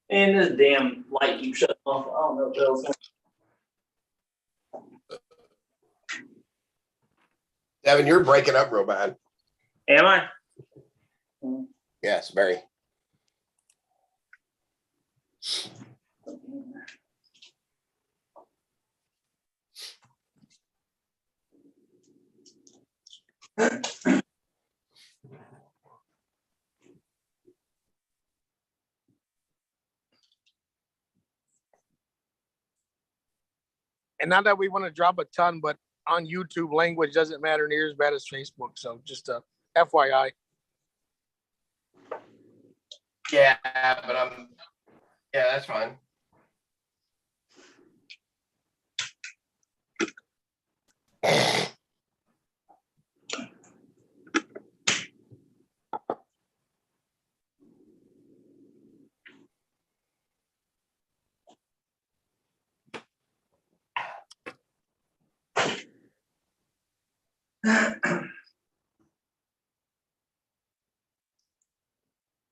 And this damn light keeps shutting off. I don't know what the hell's going on. Devin, you're breaking up real bad. Am I? Yes, very. And not that we want to drop a ton, but on YouTube, language doesn't matter near as bad as Facebook. So just a FYI. Yeah, but yeah, that's fine.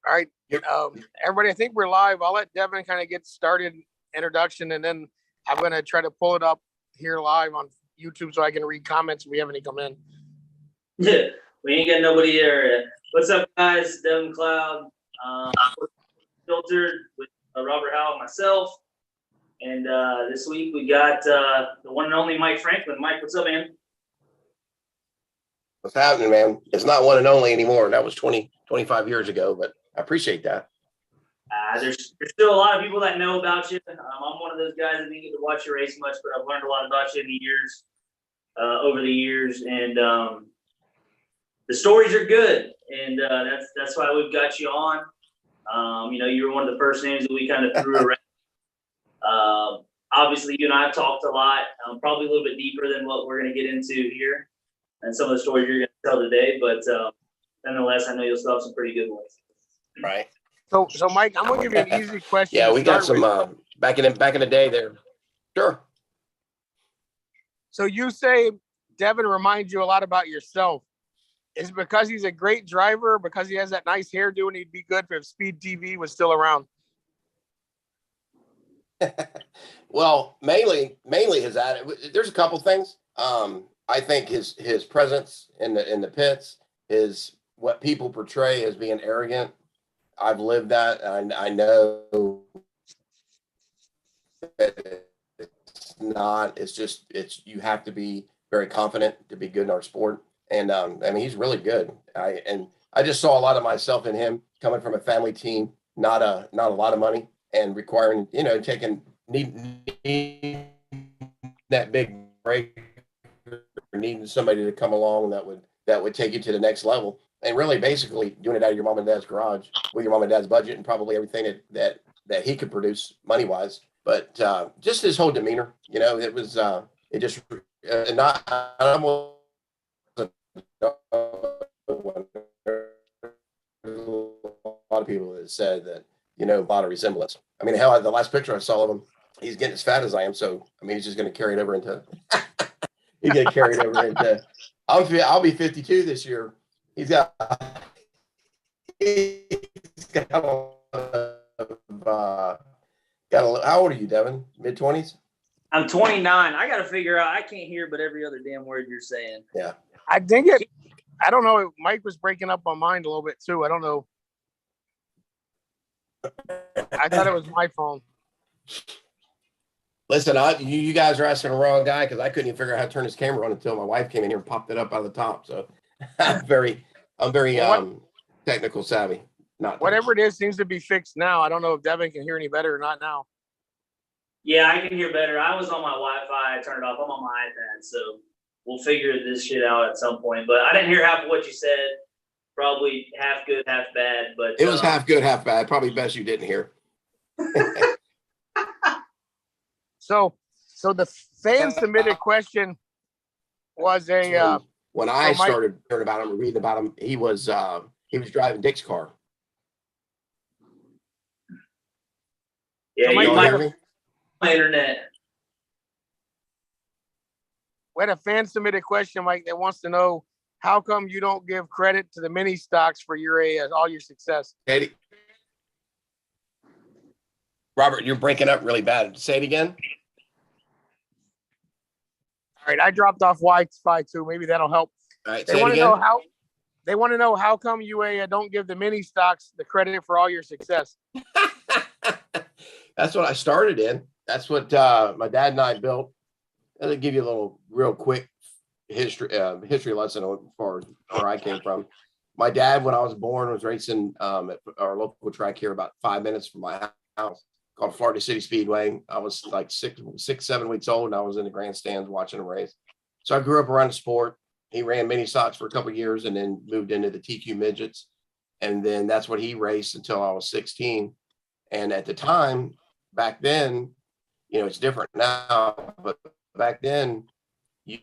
All right. Everybody, I think we're live. I'll let Devin kind of get started introduction, and then I'm going to try to pull it up here live on YouTube so I can read comments if we have any come in. Yeah, we ain't got nobody there. What's up, guys? Devin Cloud, Filtered with Robert Howe and myself. And this week we got the one and only Mike Franklin. Mike, what's up, man? What's happening, man? It's not one and only anymore. That was 25 years ago, but I appreciate that. There's still a lot of people that know about you. I'm one of those guys that didn't get to watch your race much, but I've learned a lot about you in the years, over the years, and the stories are good, and that's why we've got you on. You were one of the first names that we kind of threw around. Obviously, you and I have talked a lot, probably a little bit deeper than what we're going to get into here, and some of the stories you're going to tell today. But nonetheless, I know you'll still have some pretty good ones. Right. So Mike, I'm gonna give you an easy question. Yeah, we got some back in the day there. Sure. So you say Devin reminds you a lot about yourself. Is it because he's a great driver, because he has that nice hairdo, and he'd be good if Speed TV was still around? Well, mainly is that there's a couple things. I think his presence in the pits, what people portray as being arrogant. I've lived that, and I know that it's not. It's you have to be very confident to be good in our sport. And I mean, he's really good. I just saw a lot of myself in him, coming from a family team, not a lot of money, and requiring, need that big break, or needing somebody to come along that would take you to the next level. And really, basically, doing it out of your mom and dad's garage with your mom and dad's budget, and probably everything that he could produce money wise. But just his whole demeanor, it was it just not. I wasn't, a lot of people that said that a lot of resemblance. I mean, hell, the last picture I saw of him, he's getting as fat as I am. So I mean, he's just going to carry it over into. He's going to carry it over into. I'll be 52 this year. He's got a how old are you, Devin? Mid-20s? I'm 29. I got to figure out. I can't hear but every other damn word you're saying. Yeah. I think it. I don't know. Mike was breaking up on mine a little bit too. I don't know. I thought it was my phone. Listen, you guys are asking the wrong guy, because I couldn't even figure out how to turn his camera on until my wife came in here and popped it up out of the top. So I'm very technical savvy. Not whatever it is seems to be fixed now. I don't know if Devin can hear any better or not now. Yeah, I can hear better. I was on my Wi-Fi. I turned it off. I'm on my iPad, so we'll figure this shit out at some point. But I didn't hear half of what you said. Probably half good, half bad. But it was half good, half bad. Probably best you didn't hear. So the fan submitted question was when I started hearing about him, reading about him, he was driving Dick's car. Yeah, so you might have my internet. We had a fan submitted question, Mike, that wants to know, how come you don't give credit to the mini stocks for all your success? Eddie. Robert, you're breaking up really bad. Say it again. All right, I dropped off Wi-Fi too. Maybe that'll help. All right, They say it want to again. know how. They want to know how come you don't give the mini stocks the credit for all your success. That's what I started in. That's what my dad and I built. I'll give you a little real quick history lesson as far as where I came from. My dad, when I was born, was racing at our local track here about 5 minutes from my house called Florida City Speedway. I was like 7 weeks old, and I was in the grandstands watching a race. So I grew up around the sport. He ran mini stocks for a couple of years and then moved into the TQ midgets. And then that's what he raced until I was 16. And at the time, back then, it's different now, but back then you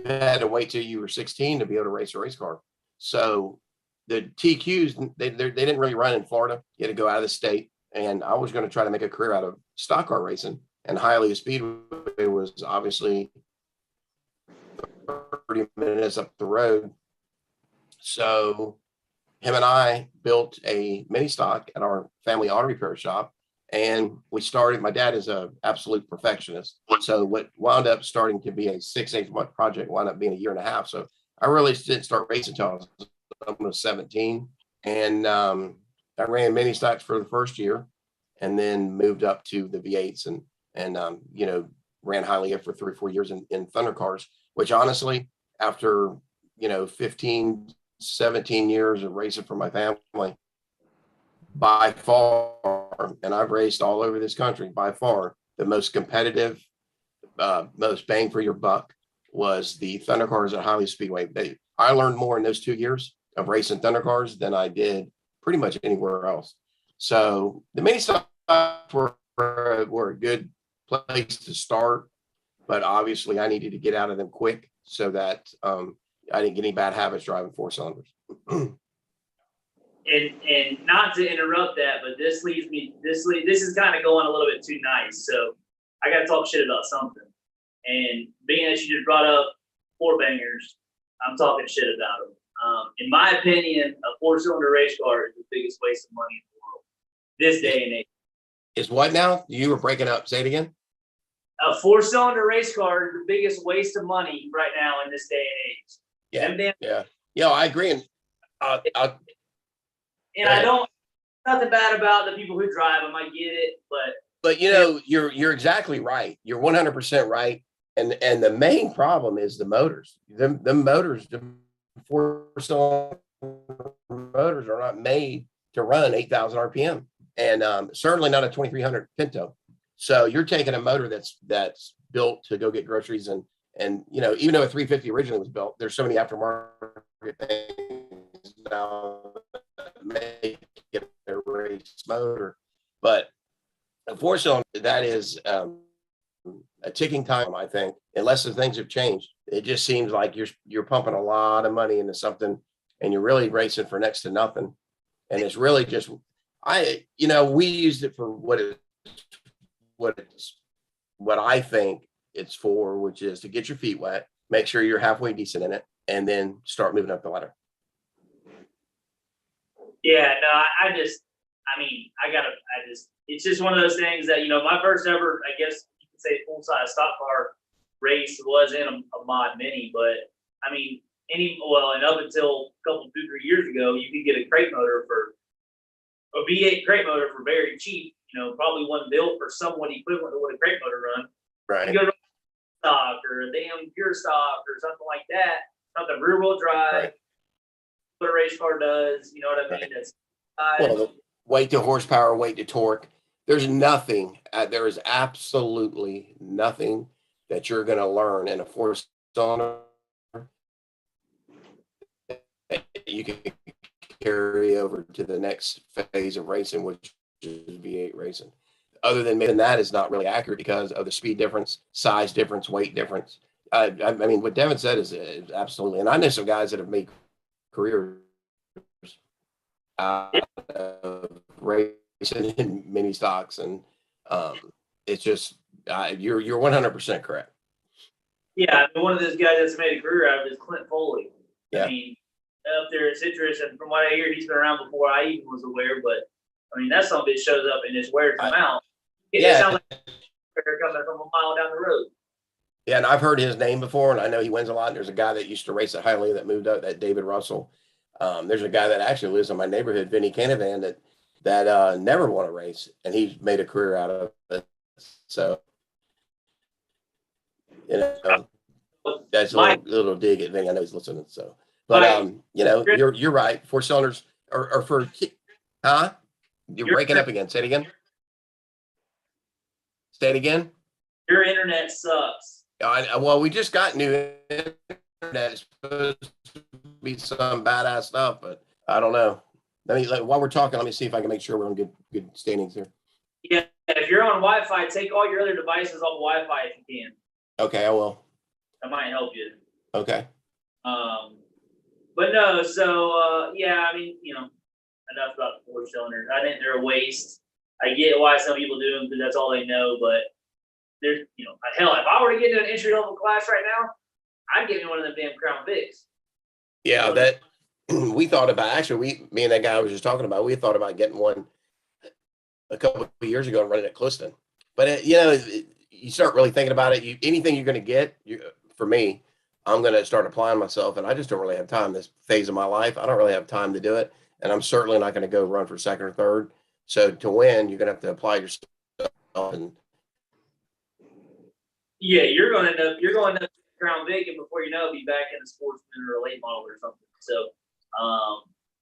had to wait till you were 16 to be able to race a race car. So the TQs, they didn't really run in Florida. You had to go out of the state. And I was going to try to make a career out of stock car racing. And Hialeah Speedway was obviously 30 minutes up the road. So him and I built a mini stock at our family auto repair shop. And we started, my dad is an absolute perfectionist. So what wound up starting to be a 6-8 month project wound up being a year and a half. So I really didn't start racing until I was almost 17. And I ran mini stocks for the first year and then moved up to the V8s and ran Hialeah for 3 or 4 years in Thunder cars, which honestly, after, 15, 17 years of racing for my family, by far, and I've raced all over this country, by far, the most competitive, most bang for your buck was the Thunder cars at Hialeah Speedway. I learned more in those 2 years of racing Thunder cars than I did pretty much anywhere else. So the mini stocks were a good place to start, but obviously I needed to get out of them quick so that I didn't get any bad habits driving 4 cylinders. And not to interrupt that, but this is kind of going a little bit too nice. So I got to talk shit about something. And being that you just brought up 4 bangers, I'm talking shit about them. In my opinion, a 4-cylinder race car is the biggest waste of money in the world this day and age. Is what now? You were breaking up. Say it again. A 4-cylinder race car is the biggest waste of money right now in this day and age. Yeah, I agree. And I don't, nothing bad about the people who drive them. I get it, but you're exactly right. You're 100% right. And the main problem is the motors. The motors, the 4-cylinder motors are not made to run 8,000 RPM, and certainly not a 2300 Pinto. So you're taking a motor that's built to go get groceries, and even though a 350 originally was built, there's so many aftermarket things now that make it a race motor. But a 4-cylinder, that is a ticking time, I think, unless the things have changed. It just seems like you're pumping a lot of money into something and you're really racing for next to nothing. And it's really just, we used it for what I think it's for, which is to get your feet wet, make sure you're halfway decent in it, and then start moving up the ladder. Yeah, no, it's just one of those things that, my first ever, I guess you could say, full-size stock car race was in a mod mini, but and up until a couple, 2-3 years ago, you could get a V8 crate motor for very cheap, probably one built for somewhat equivalent to what a crate motor run. Right. You go to stock or a damn pure stock or something like that, something rear wheel drive, Right. What a race car does, you know what I mean? Right. That's Well, weight to horsepower, weight to torque. There's nothing, there is absolutely nothing that you're going to learn in a 4-cylinder that you can carry over to the next phase of racing, which is V8 racing. Other than that is not really accurate because of the speed difference, size difference, weight difference. I mean, what Devin said is absolutely, and I know some guys that have made careers out of racing in mini stocks, and it's just you're 100% correct. Yeah, one of those guys that's made a career out of it is Clint Foley. Yeah. I mean, up there at Citrus, and from what I hear, he's been around before I even was aware. But I mean, that some bitch shows up and just wears them out. It Yeah. sounds like they're coming from a mile down the road. Yeah, and I've heard his name before, and I know he wins a lot. There's a guy that used to race at Highly that moved up, that David Russell. There's a guy that actually lives in my neighborhood, Vinny Canavan, that never won a race, and he's made a career out of it. So, you know, that's a little dig at Vinny. I know he's listening. So, but you know, you're right. 4 cylinders or for, huh? You're breaking up again. Say it again. Say it again. Your internet sucks. Well, we just got new internet. It's supposed to be some badass stuff, but I don't know. While we're talking, let me see if I can make sure we're on good standings here. Yeah, if you're on Wi-Fi, take all your other devices off Wi-Fi if you can. Okay, I will. That might help you. Okay. But no, so yeah, I mean, you know, enough about the 4-cylinder. I think they're a waste. I get why some people do them because that's all they know, but there's, you know, hell, if I were to get into an entry level class right now, I'd get me one of them damn Crown Vics. Yeah, that we thought about, actually, me and that guy I was just talking about, we thought about getting one a couple of years ago and running at Cliston. But you know, you start really thinking about it. Anything you're going to get, for me, I'm going to start applying myself, and I just don't really have time this phase of my life. I don't really have time to do it, and I'm certainly not going to go run for second or third. So to win, you're going to have to apply yourself. And yeah, you're going to Crown Vic, and before you know it, be back in a Sportsman or a late model or something. So,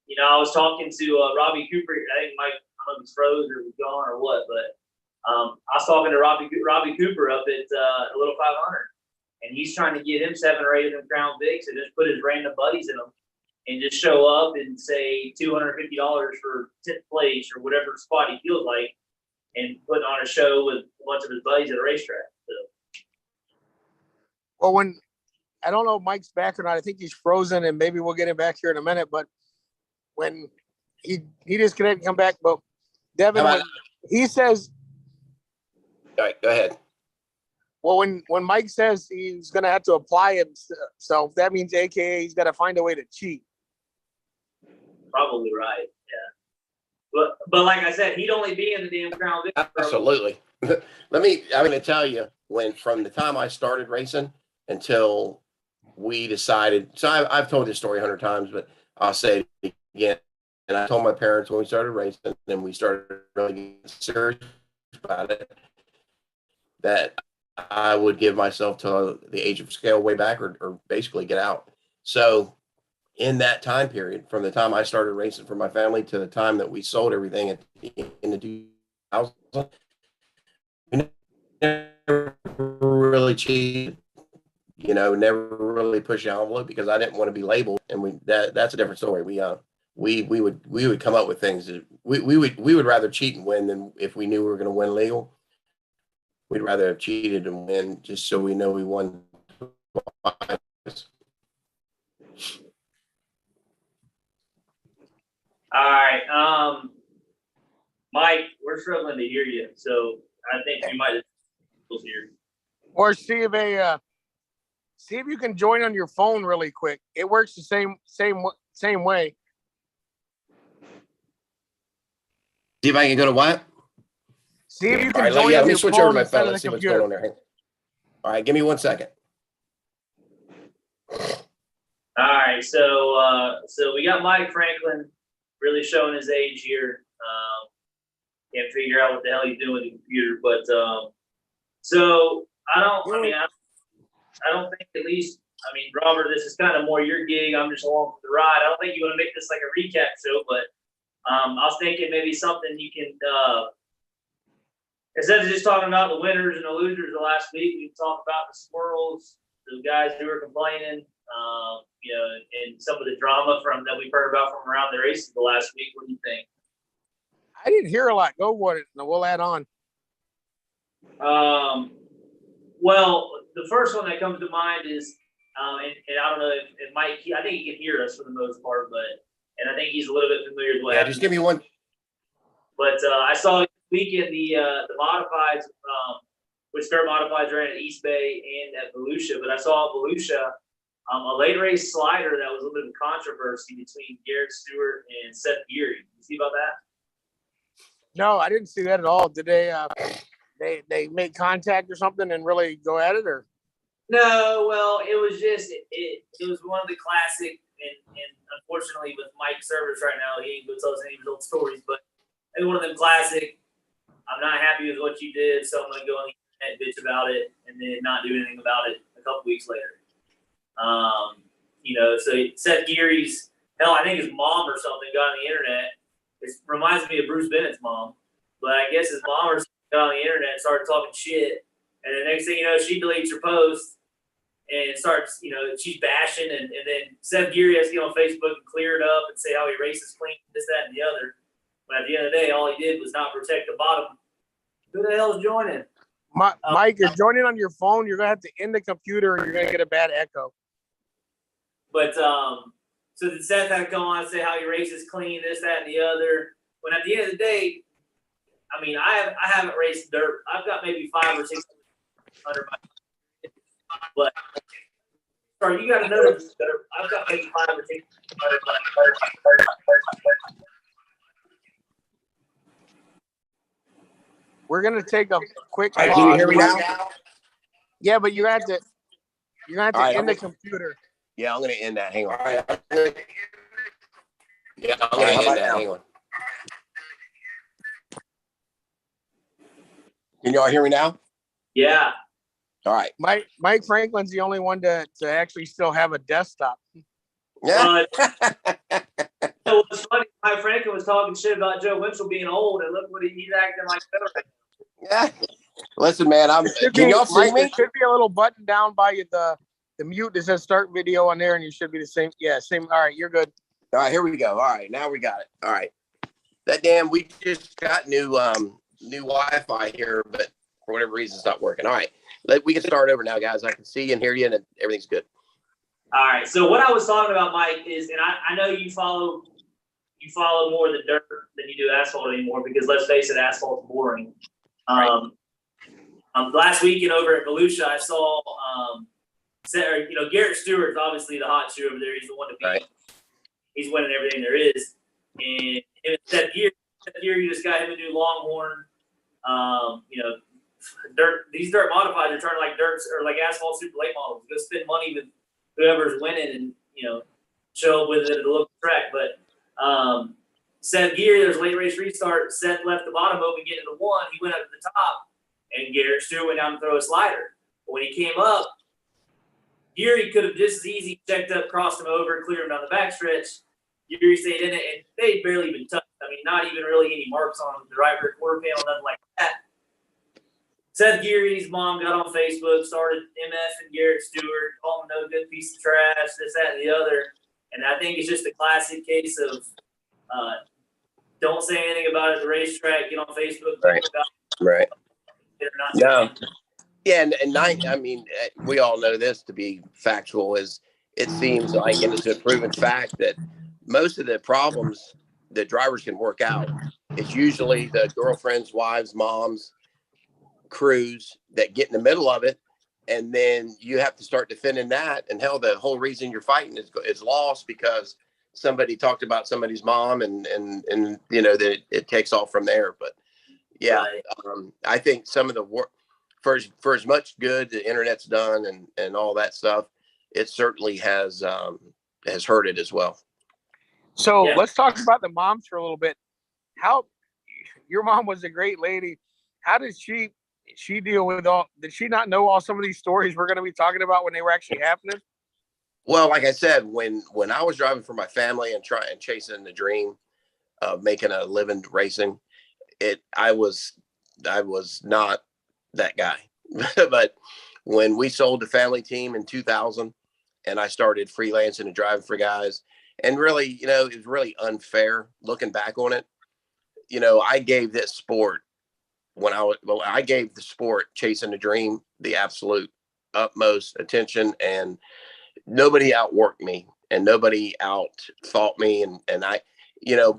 you know, I was talking to Robbie Cooper. I think Mike, I don't know if he's froze or was gone or what, but I was talking to Robbie Cooper up at a little 500, and he's trying to get him 7 or 8 of them Crown Vics and just put his random buddies in them and just show up and say $250 for 10th place or whatever spot he feels like, and put on a show with a bunch of his buddies at a racetrack. So. Well, I don't know if Mike's back or not. I think he's frozen, and maybe we'll get him back here in a minute. But when he disconnected and come back, but Devin, when he says, all right, go ahead. Well, when Mike says he's going to have to apply himself, that means AKA he's got to find a way to cheat. Probably right. Yeah. But like I said, he'd only be in the damn Crown Vic. Absolutely. I'm going to tell you, from the time I started racing until we decided, so I've told this story 100 times, but I'll say it again. And I told my parents when we started racing and we started really getting serious about it, that I would give myself to the age of scale way back or basically get out. So in that time period, from the time I started racing for my family to the time that we sold everything at the end of 2000, we never really cheated, you know, never really pushed the envelope because I didn't want to be labeled. And that's a different story. We would come up with things that we would rather cheat and win than if we knew we were going to win legal. We'd rather have cheated and win just so we know we won twice. All right, Mike, we're struggling to hear you, so I think you might have here. Or see if you can join on your phone really quick. It works the same way. See if I can go to what? See if you can all right, join let on me your switch over phone to my instead phone. of Let's the see what's computer. going on there. All right, give me 1 second. All right, so we got Mike Franklin really showing his age here. Can't figure out what the hell he's doing with the computer, but so I don't think, at least, I mean, Robert, this is kind of more your gig. I'm just along for the ride. I don't think you want to make this like a recap show, but I was thinking maybe something you can, instead of just talking about the winners and the losers of last week, we can talk about the squirrels, the guys who were complaining, you know, and some of the drama that we've heard about from around the races the last week. What do you think? I didn't hear a lot. Go with it, and we'll add on. Well, the first one that comes to mind is, and I don't know if Mike, I think he can hear us for the most part, and I think he's a little bit familiar with what happened. Just give me one. But I saw this weekend the modifieds, which dirt modifieds ran at East Bay and at Volusia, but I saw at Volusia a late race slider that was a little bit of controversy between Garrett Stewart and Seth Geary. You see about that? No, I didn't see that at all. Did they make contact or something and really go at it, or? No, well, it was just it was one of the classic, and unfortunately with Mike's service right now, he ain't gonna tell us any of his old stories, but it was one of them classic. I'm not happy with what you did, so I'm gonna go on the internet bitch about it, and then not do anything about it a couple weeks later. So Seth Geary's hell, I think his mom or something got on the internet. It reminds me of Bruce Bennett's mom, but I guess his mom or something got on the internet and started talking shit. And the next thing you know, she deletes her post and starts, she's bashing. And then Seth Geary has to get on Facebook and clear it up and say how he races clean, this, that, and the other. But at the end of the day, all he did was not protect the bottom. Who the hell's joining? Mike, you're joining on your phone. You're going to have to end the computer or you're going to get a bad echo. But so then Seth had to come on and say how he races clean, this, that, and the other. When at the end of the day, I mean, I haven't raced dirt. I've got maybe 500 or 600 under my. But sorry, you got to know that I've got maybe 500 or 600 We're gonna take a quick. All right, can you hear me now? Yeah, but you're gonna have to right, end the computer. Yeah, I'm gonna end that. Hang on. All right. Yeah, I'm gonna end that. Hang on. Can y'all hear me now? Yeah. All right. Mike Franklin's the only one to actually still have a desktop. Yeah. It was funny. Mike Franklin was talking shit about Joe Winchell being old, and look what he's acting like. Yeah. Listen, man, can y'all see me? There should be a little button down by the mute that says start video on there, and you should be the same. Yeah, same. All right, you're good. All right, here we go. All right, now we got it. All right. We just got new Wi-Fi here, but for whatever reason, it's not working. All right. We can start over now, guys. I can see and hear you, and everything's good. All right. So what I was talking about, Mike, is, and I know you follow more the dirt than you do asphalt anymore, because let's face it, asphalt's boring. Right. Last weekend over at Volusia, I saw, Garrett Stewart's obviously the hot shoe over there. He's the one to beat. Right. He's winning everything there is. And Seth Geary just got him a new Longhorn. These dirt modifieds are turning like dirt or like asphalt super late models. Go spend money with whoever's winning and, show up with it at the local track. But Seth Geary, there's a late race restart. Seth left the bottom open, get into the one. He went up to the top, and Garrett Stewart went down to throw a slider. But when he came up, Geary could have just as easy checked up, crossed him over, cleared him down the backstretch. Geary stayed in it, and they barely even touched. I mean, not even really any marks on the right rear quarter panel, nothing like that. Seth Geary's mom got on Facebook, started MF and Garrett Stewart, called him no good piece of trash, this, that, and the other. And I think it's just a classic case of don't say anything about it at the racetrack, get on Facebook. Right. No. Yeah, we all know this to be factual. Is it seems like, and it's a proven fact, that most of the problems that drivers can work out, it's usually the girlfriends, wives, moms, crews that get in the middle of it, and then you have to start defending that. And hell, the whole reason you're fighting is lost because somebody talked about somebody's mom, and that it takes off from there. But yeah, I think some of the work for as much good the internet's done and all that stuff, it certainly has hurt it as well. So let's talk about the moms for a little bit. How your mom was a great lady. How did she deal with did she not know all some of these stories we're going to be talking about when they were actually happening? Well, like I said, when I was driving for my family and chasing the dream of making a living racing, I was not that guy. But when we sold the family team in 2000 and I started freelancing and driving for guys, and really, it was really unfair looking back on it. I gave this sport I gave the sport chasing the dream the absolute utmost attention, and nobody outworked me and nobody out-thought me. And I,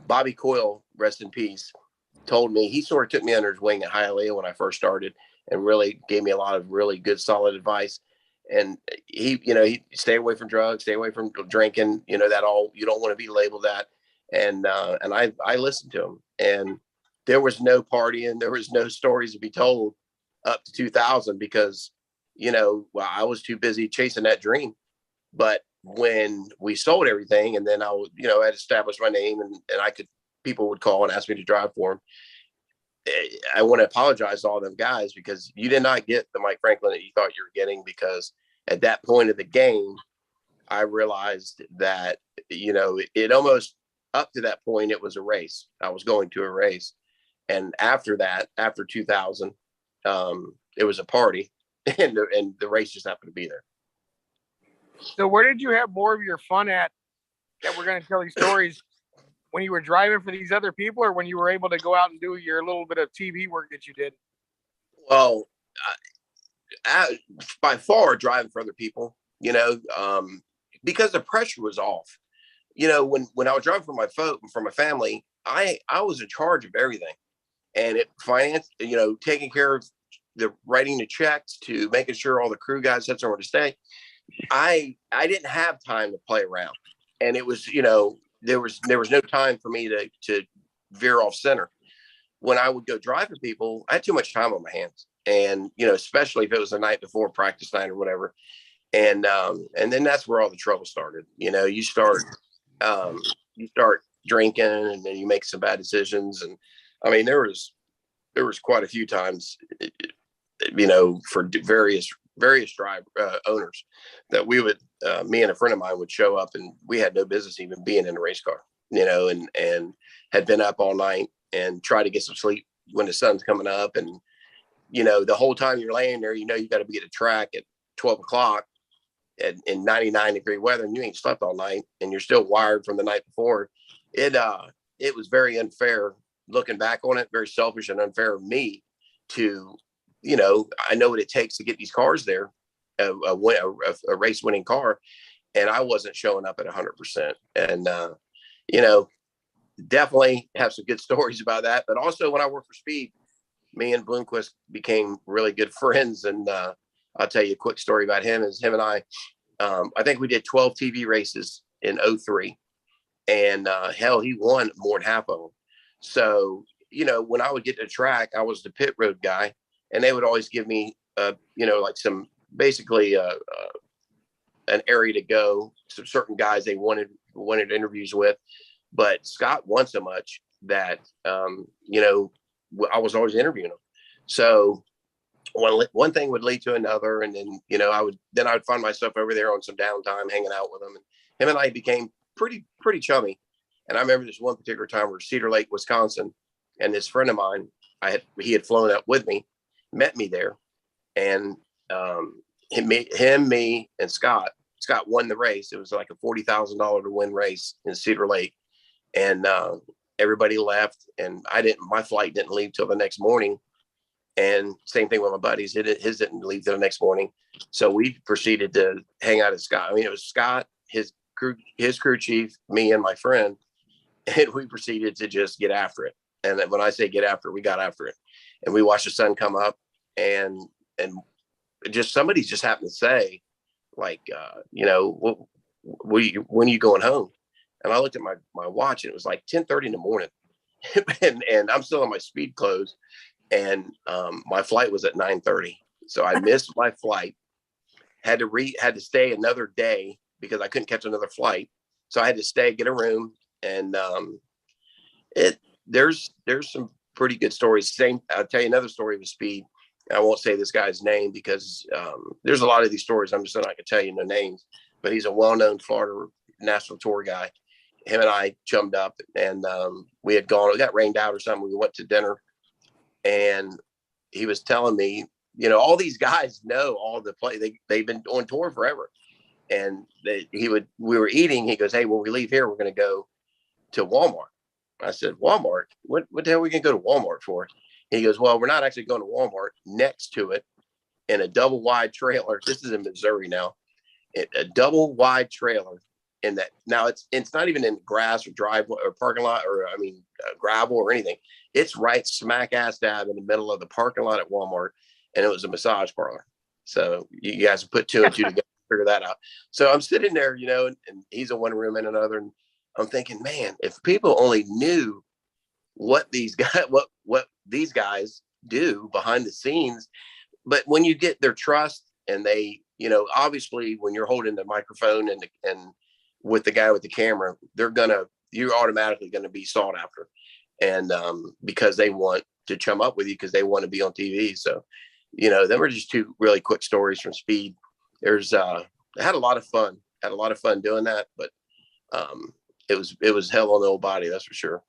Bobby Coyle, rest in peace, told me, he sort of took me under his wing at Hialeah when I first started and really gave me a lot of really good, solid advice. And he stay away from drugs, stay away from drinking, that all, you don't want to be labeled that. And I listened to him. And there was no partying. There was no stories to be told up to 2000 because, well, I was too busy chasing that dream. But when we sold everything, and then I would, I'd established my name, and people would call and ask me to drive for them. I want to apologize to all them guys because you did not get the Mike Franklin that you thought you were getting, because at that point of the game, I realized that, it almost up to that point, it was a race. I was going to a race. And after that, after 2000, it was a party, and the race just happened to be there. So where did you have more of your fun at that we're going to tell these stories? When you were driving for these other people, or when you were able to go out and do your little bit of TV work that you did? Well, by far driving for other people, because the pressure was off. When I was driving for my family, I was in charge of everything, and taking care of the writing the checks to making sure all the crew guys had somewhere to stay. I didn't have time to play around, and it was, there was no time for me to veer off center. When I would go drive for people, I had too much time on my hands, and especially if it was the night before practice night or whatever. And then that's where all the trouble started. You start drinking, and then you make some bad decisions. And I mean, there was quite a few times, for various drive owners that we would, me and a friend of mine would show up, and we had no business even being in a race car, and had been up all night and try to get some sleep when the sun's coming up. And, the whole time you're laying there, you got to be at a track at 12 o'clock in 99-degree weather, and you ain't slept all night, and you're still wired from the night before. It was very unfair looking back on it, very selfish and unfair of me to, I know what it takes to get these cars there, a race winning car, and I wasn't showing up at 100%. And, definitely have some good stories about that. But also when I worked for Speed, me and Bloomquist became really good friends. And I'll tell you a quick story about him. Is him and I think we did 12 TV races in 2003, and hell, he won more than half of them. So, when I would get to the track, I was the pit road guy, and they would always give me, like some basically an area to go, some certain guys they wanted interviews with. But Scott won so much that, I was always interviewing him. So one thing would lead to another. And then, I would find myself over there on some downtime, hanging out with him. And him and I became pretty chummy. And I remember this one particular time where Cedar Lake, Wisconsin, and this friend of mine, he had flown up with me, met me there. And me, and Scott won the race. It was like a $40,000 to win race in Cedar Lake. And everybody left, and my flight didn't leave till the next morning. And same thing with my buddies. His didn't leave till the next morning. So we proceeded to hang out at Scott. I mean, it was Scott, his crew chief, me, and my friend. And we proceeded to just get after it. And when I say get after it, we got after it. And we watched the sun come up, and just somebody just happened to say, like, when are you going home? And I looked at my watch, and it was like 10:30 in the morning. and I'm still in my Speed clothes. And my flight was at 9:30. So I missed my flight, had to stay another day because I couldn't catch another flight. So I had to stay, get a room. And there's some pretty good stories. I'll tell you another story with Speed. I won't say this guy's name because there's a lot of these stories. I'm just not going to tell you no names, but he's a well-known Florida national tour guy. Him and I chummed up, and it got rained out or something. We went to dinner, and he was telling me, all these guys know all the play. They've been on tour forever. And we were eating. He goes, "Hey, when we leave here, we're going to go to Walmart." I said, "Walmart? What the hell are we going to go to Walmart for?" He goes, "Well, we're not actually going to Walmart. Next to it, in a double wide trailer. This is in Missouri now. A double wide trailer. In that now it's not even in grass or driveway or parking lot or gravel or anything. It's right smack ass dab in the middle of the parking lot at Walmart, and it was a massage parlor. So you guys put two and two together, figure that out. So I'm sitting there, and he's in one room and another, and I'm thinking, man, if people only knew what these guys, what these guys do behind the scenes. But when you get their trust and they, you know, obviously when you're holding the microphone and with the guy with the camera, you're automatically going to be sought after. And because they want to chum up with you because they want to be on TV. So, you know, them were just two really quick stories from Speed. I had a lot of fun. Doing that, but it was hell on the old body, that's for sure.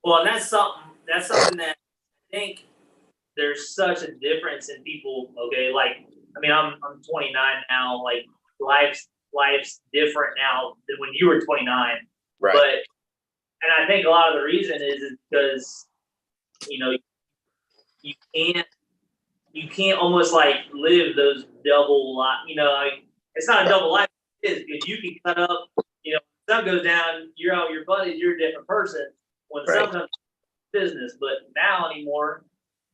Well, and that's something that I think there's such a difference in people. Okay, like I mean, I'm 29 now. Like life's different now than when you were 29. Right. But and I think a lot of the reason is because you know you can't almost like live those double life. You know, like it's not a double life. It is because you can cut up. You know, when the sun goes down, you're out with your buddies. You're a different person. When the sun comes, business. But now anymore,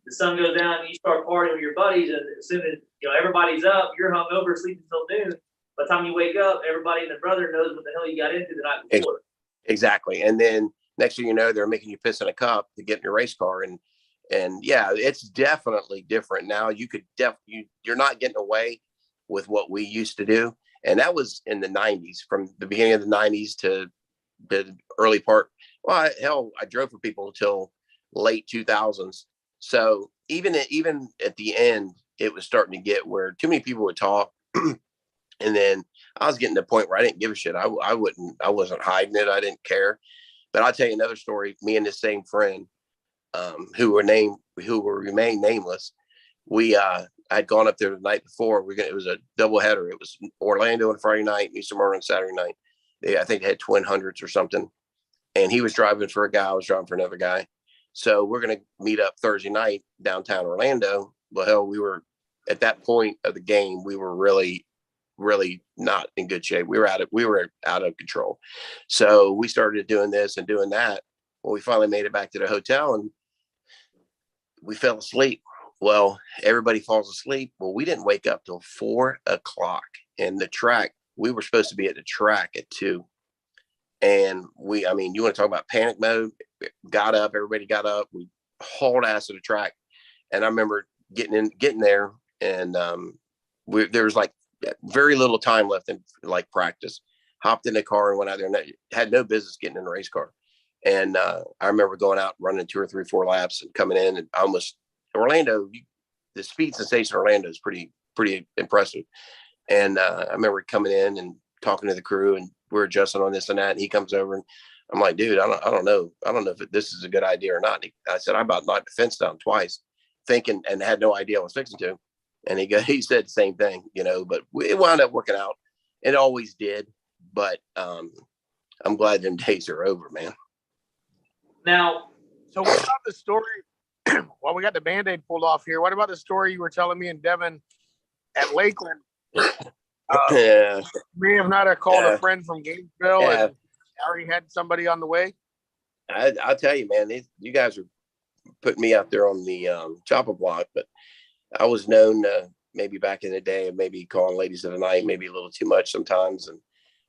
the sun goes down and you start partying with your buddies, and as soon as you know everybody's up, you're hungover, sleeping till noon. By the time you wake up, everybody and their brother knows what the hell you got into the night before. Exactly. And then next thing you know, they're making you piss in a cup to get in your race car. And yeah, it's definitely different now. You're not getting away with what we used to do. And that was in the 90s, from the beginning of the 90s to the early part. Well, hell, I drove for people until late 2000s. So even at the end, it was starting to get where too many people would talk. And then I was getting to the point where I didn't give a shit. I wasn't hiding it. I didn't care. But I'll tell you another story. Me and this same friend, who will remain nameless. I'd gone up there the night before. It was a double header. It was Orlando on Friday night, New Smyrna on Saturday night. I think they had twin hundreds or something. And he was driving for a guy. I was driving for another guy. So we're going to meet up Thursday night downtown Orlando. Well, hell, we were at that point of the game. We were really, really not in good shape. We were out of control. So we started doing this and doing that. Well, we finally made it back to the hotel and we fell asleep. Well, everybody falls asleep. Well, we didn't wake up till 4 o'clock. And the track, we were supposed to be at the track at 2. And you want to talk about panic mode? Everybody got up. We hauled ass to the track. And I remember getting there, and there was like very little time left in like practice. Hopped in the car and went out there, and had no business getting in a race car. And I remember going out, running 2 or 3, 4 laps, and coming in, and Orlando, the speed sensation of Orlando is pretty impressive. And I remember coming in and talking to the crew, and we're adjusting on this and that. And he comes over, and I'm like, dude, I don't know if this is a good idea or not. I said, I about knocked the fence down twice, thinking, and had no idea I was fixing to. And he said the same thing, but it wound up working out. It always did. But I'm glad them days are over, man. Now, so what about the story? Well, we got the Band-Aid pulled off here. What about the story you were telling me and Devin at Lakeland? Yeah. May have not called a friend from Gainesville and already had somebody on the way. I'll tell you, man, you guys are putting me out there on the chopper block, but I was known maybe back in the day of maybe calling ladies of the night, maybe a little too much sometimes. And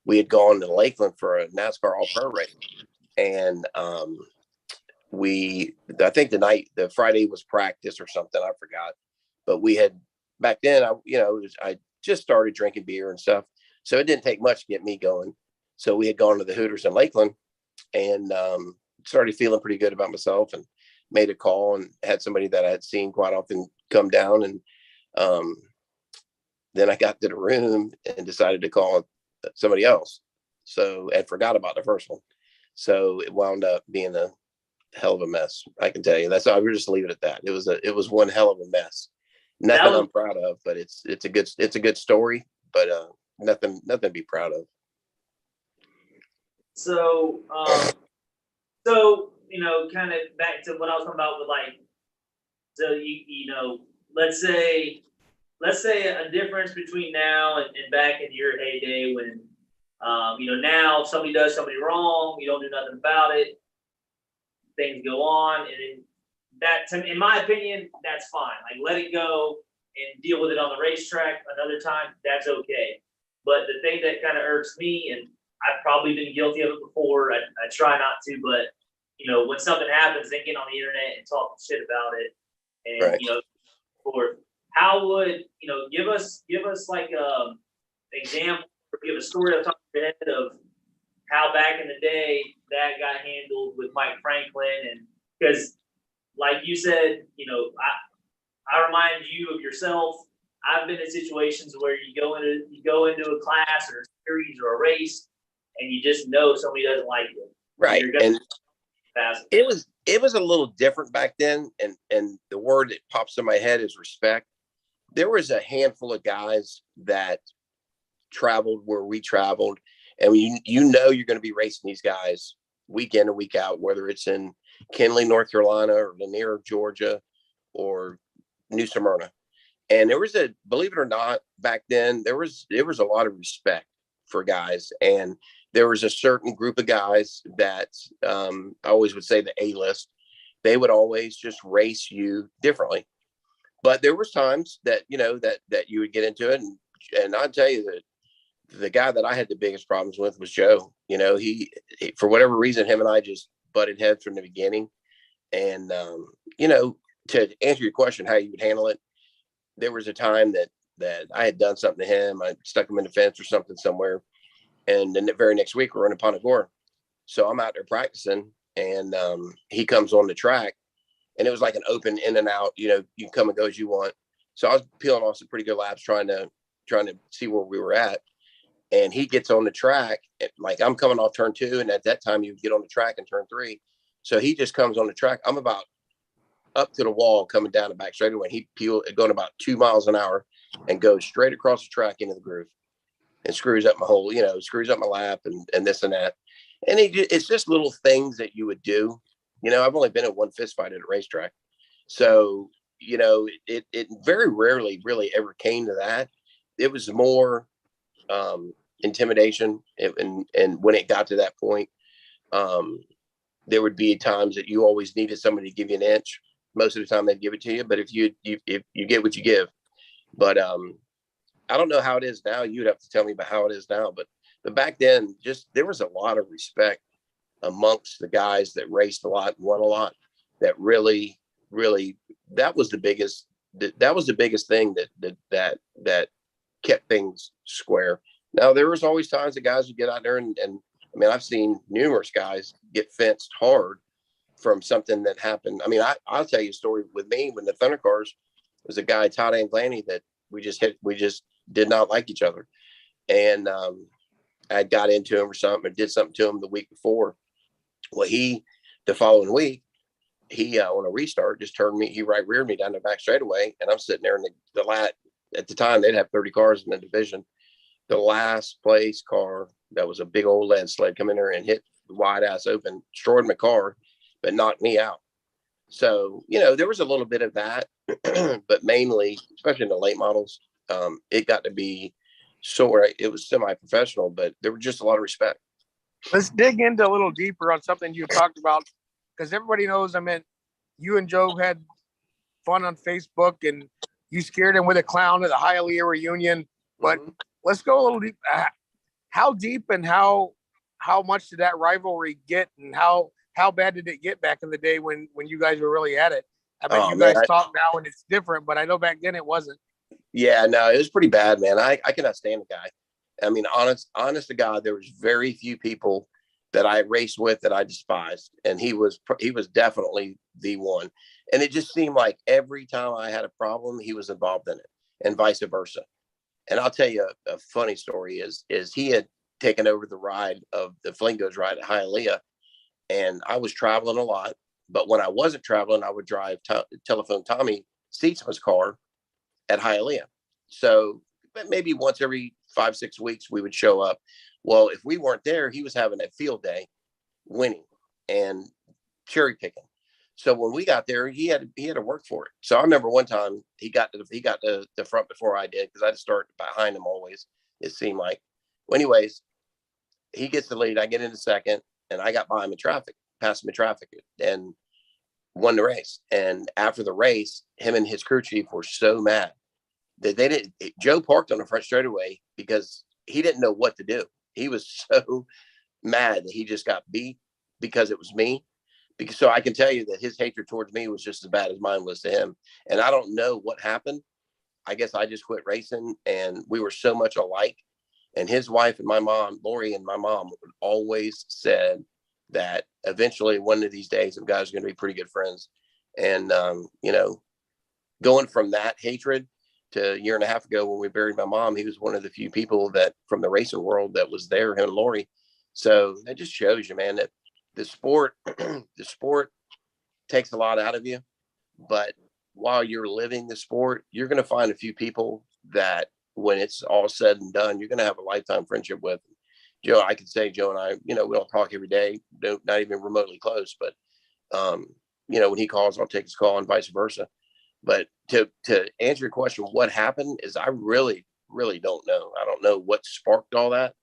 we had gone to Lakeland for a NASCAR All-Pro race. And I think the Friday was practice or something, I forgot. But we had, back then, I just started drinking beer and stuff. So it didn't take much to get me going. So we had gone to the Hooters in Lakeland and started feeling pretty good about myself, and made a call and had somebody that I had seen quite often come down. And then I got to the room and decided to call somebody else. So I forgot about the first one. So it wound up being a hell of a mess. I can tell you. We'll just leave it at that. It was one hell of a mess. Nothing I'm proud of, but it's a good story, but nothing to be proud of. So kind of back to what I was talking about with let's say a difference between now and back in your heyday when, now if somebody does somebody wrong, you don't do nothing about it. Things go on, and in my opinion, that's fine. Like, let it go and deal with it on the racetrack another time. That's okay. But the thing that kind of irks me, and I've probably been guilty of it before, I try not to, but when something happens, they get on the internet and talk shit about it. And, Right. or how would, give us like example, or give a story off the top of your head of how back in the day that got handled with Mike Franklin. And because like you said, I remind you of yourself. I've been in situations where you go into a class or a series or a race, and you just know somebody doesn't like you. Right. And pass. it was a little different back then. And the word that pops in my head is respect. There was a handful of guys that traveled where we traveled, and you're going to be racing these guys week in and week out, whether it's in Kenley, North Carolina, or Lanier, Georgia, or New Smyrna. And there was believe it or not, back then there was a lot of respect for guys, and there was a certain group of guys that I always would say the A-list. They would always just race you differently. But there was times that that you would get into it, and I'll tell you that the guy that I had the biggest problems with was Joe. He for whatever reason, him and I just butted heads from the beginning. And to answer your question, how you would handle it, there was a time that I had done something to him. I stuck him in the fence or something somewhere, and then the very next week we're in Punta Gorda. So I'm out there practicing, and he comes on the track. And it was like an open in and out, you can come and go as you want. So I was peeling off some pretty good laps, trying to see where we were at. And he gets on the track, like I'm coming off turn 2. And at that time you would get on the track in turn 3. So he just comes on the track. I'm about up to the wall coming down the back straightaway. He going about 2 miles an hour and goes straight across the track into the groove and screws up my whole, screws up my lap and this and that. And it's just little things that you would do. I've only been in one fist fight at a racetrack. So, it very rarely really ever came to that. It was more intimidation. And when it got to that point, there would be times that you always needed somebody to give you an inch. Most of the time they'd give it to you, but if you get what you give. But I don't know how it is now. You'd have to tell me about how it is now. But back then, there was a lot of respect amongst the guys that raced a lot and won a lot. That really that was the biggest thing that kept things square. Now there was always times that guys would get out there and I mean, I've seen numerous guys get fenced hard from something that happened. I mean, I'll tell you a story with me when the Thunder Cars was a guy, Todd Anglani, that we just did not like each other. And I got into him or something or did something to him the week before. Well, the following week, he on a restart just he right reared me down the back straightaway, and I'm sitting there in the lat. At the time, they'd have 30 cars in the division. The last place car that was a big old lead sled come in there and hit the wide ass open, destroyed my car, but knocked me out. So there was a little bit of that, but mainly, especially in the late models, it got to be it was semi-professional, but there was just a lot of respect. Let's dig into a little deeper on something you talked about, because everybody knows, you and Joe had fun on Facebook and you scared him with a clown at the Hialeah reunion. But let's go a little deep. How deep and how much did that rivalry get, and how bad did it get back in the day when you guys were really at it? I bet you guys talk now and it's different, but I know back then it wasn't. Yeah, no, it was pretty bad, man. I cannot stand the guy. I mean, honest to God, there was very few people that I raced with that I despised, and he was definitely the one. And it just seemed like every time I had a problem, he was involved in it, and vice versa. And I'll tell you a funny story is he had taken over the ride of the Flingos ride at Hialeah, and I was traveling a lot. But when I wasn't traveling, I would drive Telephone Tommy Seatsman's car at Hialeah. So maybe once every 5-6 weeks we would show up. Well, if we weren't there, he was having a field day winning and cherry picking. So when we got there, he had to work for it. So I remember one time he got to the front before I did, because I had to start behind him always, it seemed like. Well, anyways, he gets the lead, I get into second, and I got by him in traffic, passed him in traffic, and won the race. And after the race, him and his crew chief were so mad that they didn't. Joe parked on the front straightaway because he didn't know what to do. He was so mad that he just got beat because it was me. because so I can tell you that his hatred towards me was just as bad as mine was to him. And I don't know what happened. I guess I just quit racing, and we were so much alike. And his wife and my mom, Lori, and my mom always said that eventually one of these days, them guys are going to be pretty good friends. And, going from that hatred to a year and a half ago when we buried my mom, he was one of the few people that from the racing world that was there, him and Lori. So that just shows you, man, that the sport, the sport takes a lot out of you. But while you're living the sport, you're going to find a few people that when it's all said and done, you're going to have a lifetime friendship with. Joe, I could say Joe and I, we don't talk every day, not even remotely close, but, when he calls, I'll take his call and vice versa. But to answer your question, what happened is I really, really don't know. I don't know what sparked all that.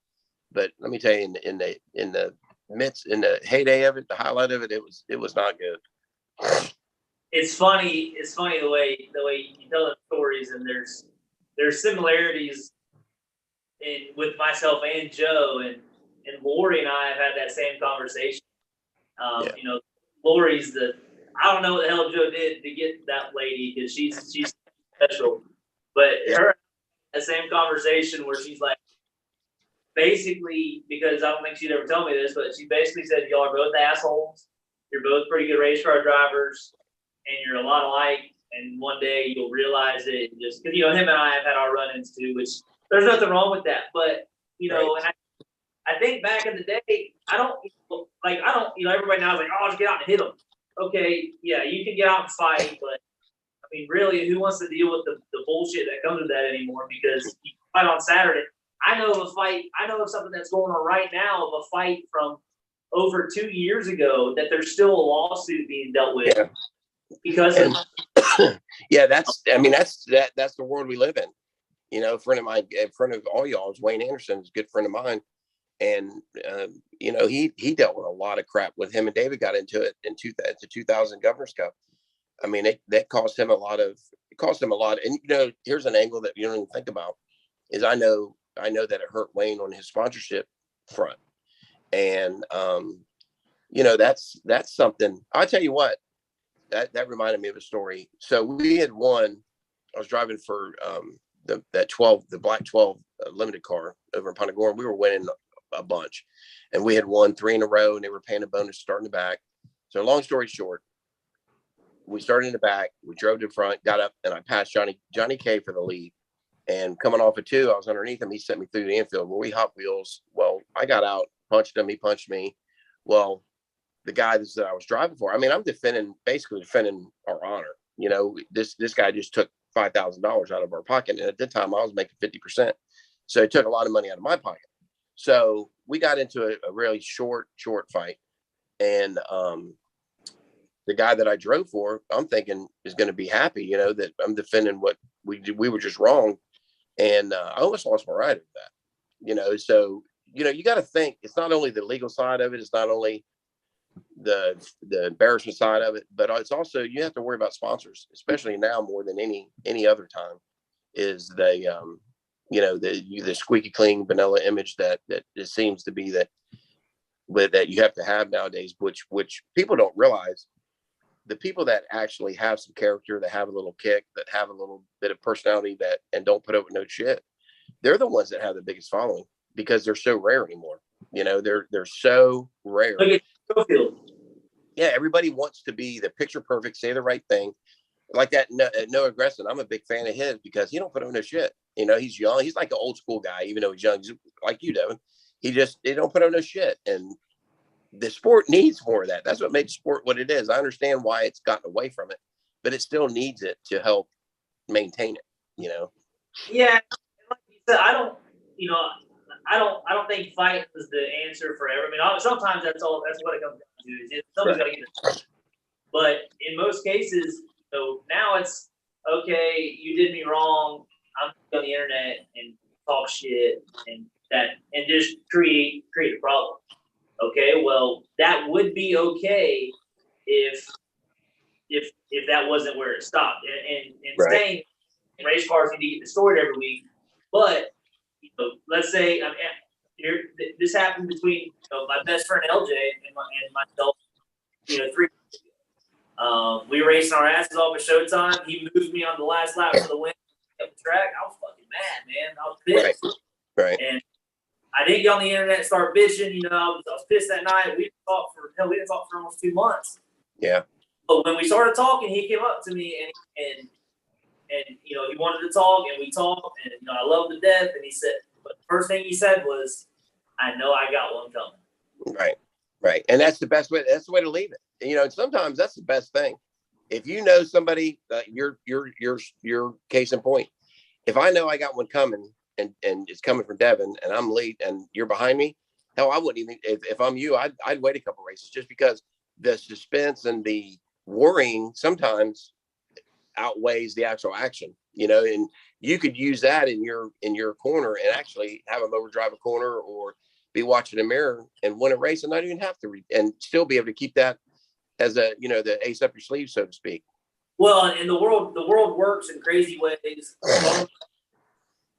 But let me tell you, in the heyday of it, the highlight of it, it was not good. It's funny. It's funny the way you tell the stories, and there's similarities with myself and Joe, and Lori and I have had that same conversation. Lori's I don't know what the hell Joe did to get that lady, because she's special, but her the same conversation where she's like, basically, because I don't think she'd ever tell me this, but she basically said, y'all are both assholes. You're both pretty good race car drivers, and you're a lot alike. And one day you'll realize it. Just because him and I have had our run-ins too, which there's nothing wrong with that. But and I think back in the day, I don't, everybody now is like, oh, just get out and hit them. Okay, yeah, you can get out and fight, but I mean, really, who wants to deal with the bullshit that comes with that anymore? Because you fight on Saturday. I know of something that's going on right now, of a fight from over 2 years ago that there's still a lawsuit being dealt with because of. That's the world we live in. A friend of mine, a friend of all y'all is Wayne Anderson, is a good friend of mine. And, he dealt with a lot of crap with him, and David got into it in the 2000 Governor's Cup. I mean, that cost him a lot. And, here's an angle that you don't even think about is I know that it hurt Wayne on his sponsorship front. And, that's something. I'll tell you what, that reminded me of a story. So we had won, I was driving for the Black 12 limited car over in Punta Gorda. We were winning a bunch, and we had won 3 in a row, and they were paying a bonus starting the back. So long story short, we started in the back, we drove to the front, got up, and I passed Johnny K for the lead. And coming off of 2, I was underneath him. He sent me through the infield. Well, we hot wheels. Well, I got out, punched him. He punched me. Well, the guy that I was driving for, I mean, I'm basically defending our honor. This guy just took $5,000 out of our pocket. And at that time, I was making 50%. So he took a lot of money out of my pocket. So we got into a really short fight. And the guy that I drove for, I'm thinking is going to be happy, that I'm defending what we were just wrong. And I almost lost my ride with that, so, you got to think it's not only the legal side of it. It's not only the embarrassment side of it, but it's also, you have to worry about sponsors, especially now more than any other time, is the squeaky clean vanilla image that it seems to be that you have to have nowadays, which people don't realize. The people that actually have some character, that have a little kick, that have a little bit of personality, and don't put up with no shit, they're the ones that have the biggest following, because they're so rare anymore. They're so rare. Yeah, everybody wants to be the picture perfect, say the right thing. Like that Noah Gressel, I'm a big fan of his because he don't put up no shit. He's young. He's like an old school guy, even though he's young. He's like you, Devin. He don't put up no shit. And the sport needs more of that. That's what makes sport what it is. I understand why it's gotten away from it, but it still needs it to help maintain it. Yeah, like you said, I don't think fight is the answer forever. I mean, sometimes that's what it comes down to. Is somebody's got to get it. But in most cases, now it's okay. You did me wrong. I'm on the internet and talk shit and just create a problem. Okay, well, that would be okay if that wasn't where it stopped. And right. Saying race cars need to get destroyed every week, but let's say this happened between my best friend LJ and myself 3 we were racing our asses off at showtime. He moved me on the last lap for the win up the track. I was fucking mad, man. I was pissed. Right. And I didn't get on the internet and start bitching. You know, I was pissed that night. We didn't talk for almost 2 months. Yeah. But when we started talking, he came up to me and you know, he wanted to talk, and we talked, and you know, I love him to death. And he said, but the first thing he said was, "I know I got one coming." Right. And that's the best way. That's the way to leave it. You know, sometimes that's the best thing. If you know somebody, your case in point. If I know I got one coming, and it's coming from Devin, and I'm late, and you're behind me, hell, I wouldn't even. If I'm you, I'd wait a couple races just because the suspense and the worrying sometimes outweighs the actual action, you know, and you could use that in your corner and actually have them overdrive a corner or be watching a mirror and win a race and not even have to and still be able to keep that as a, you know, the ace up your sleeve, so to speak. Well, and the world works in crazy ways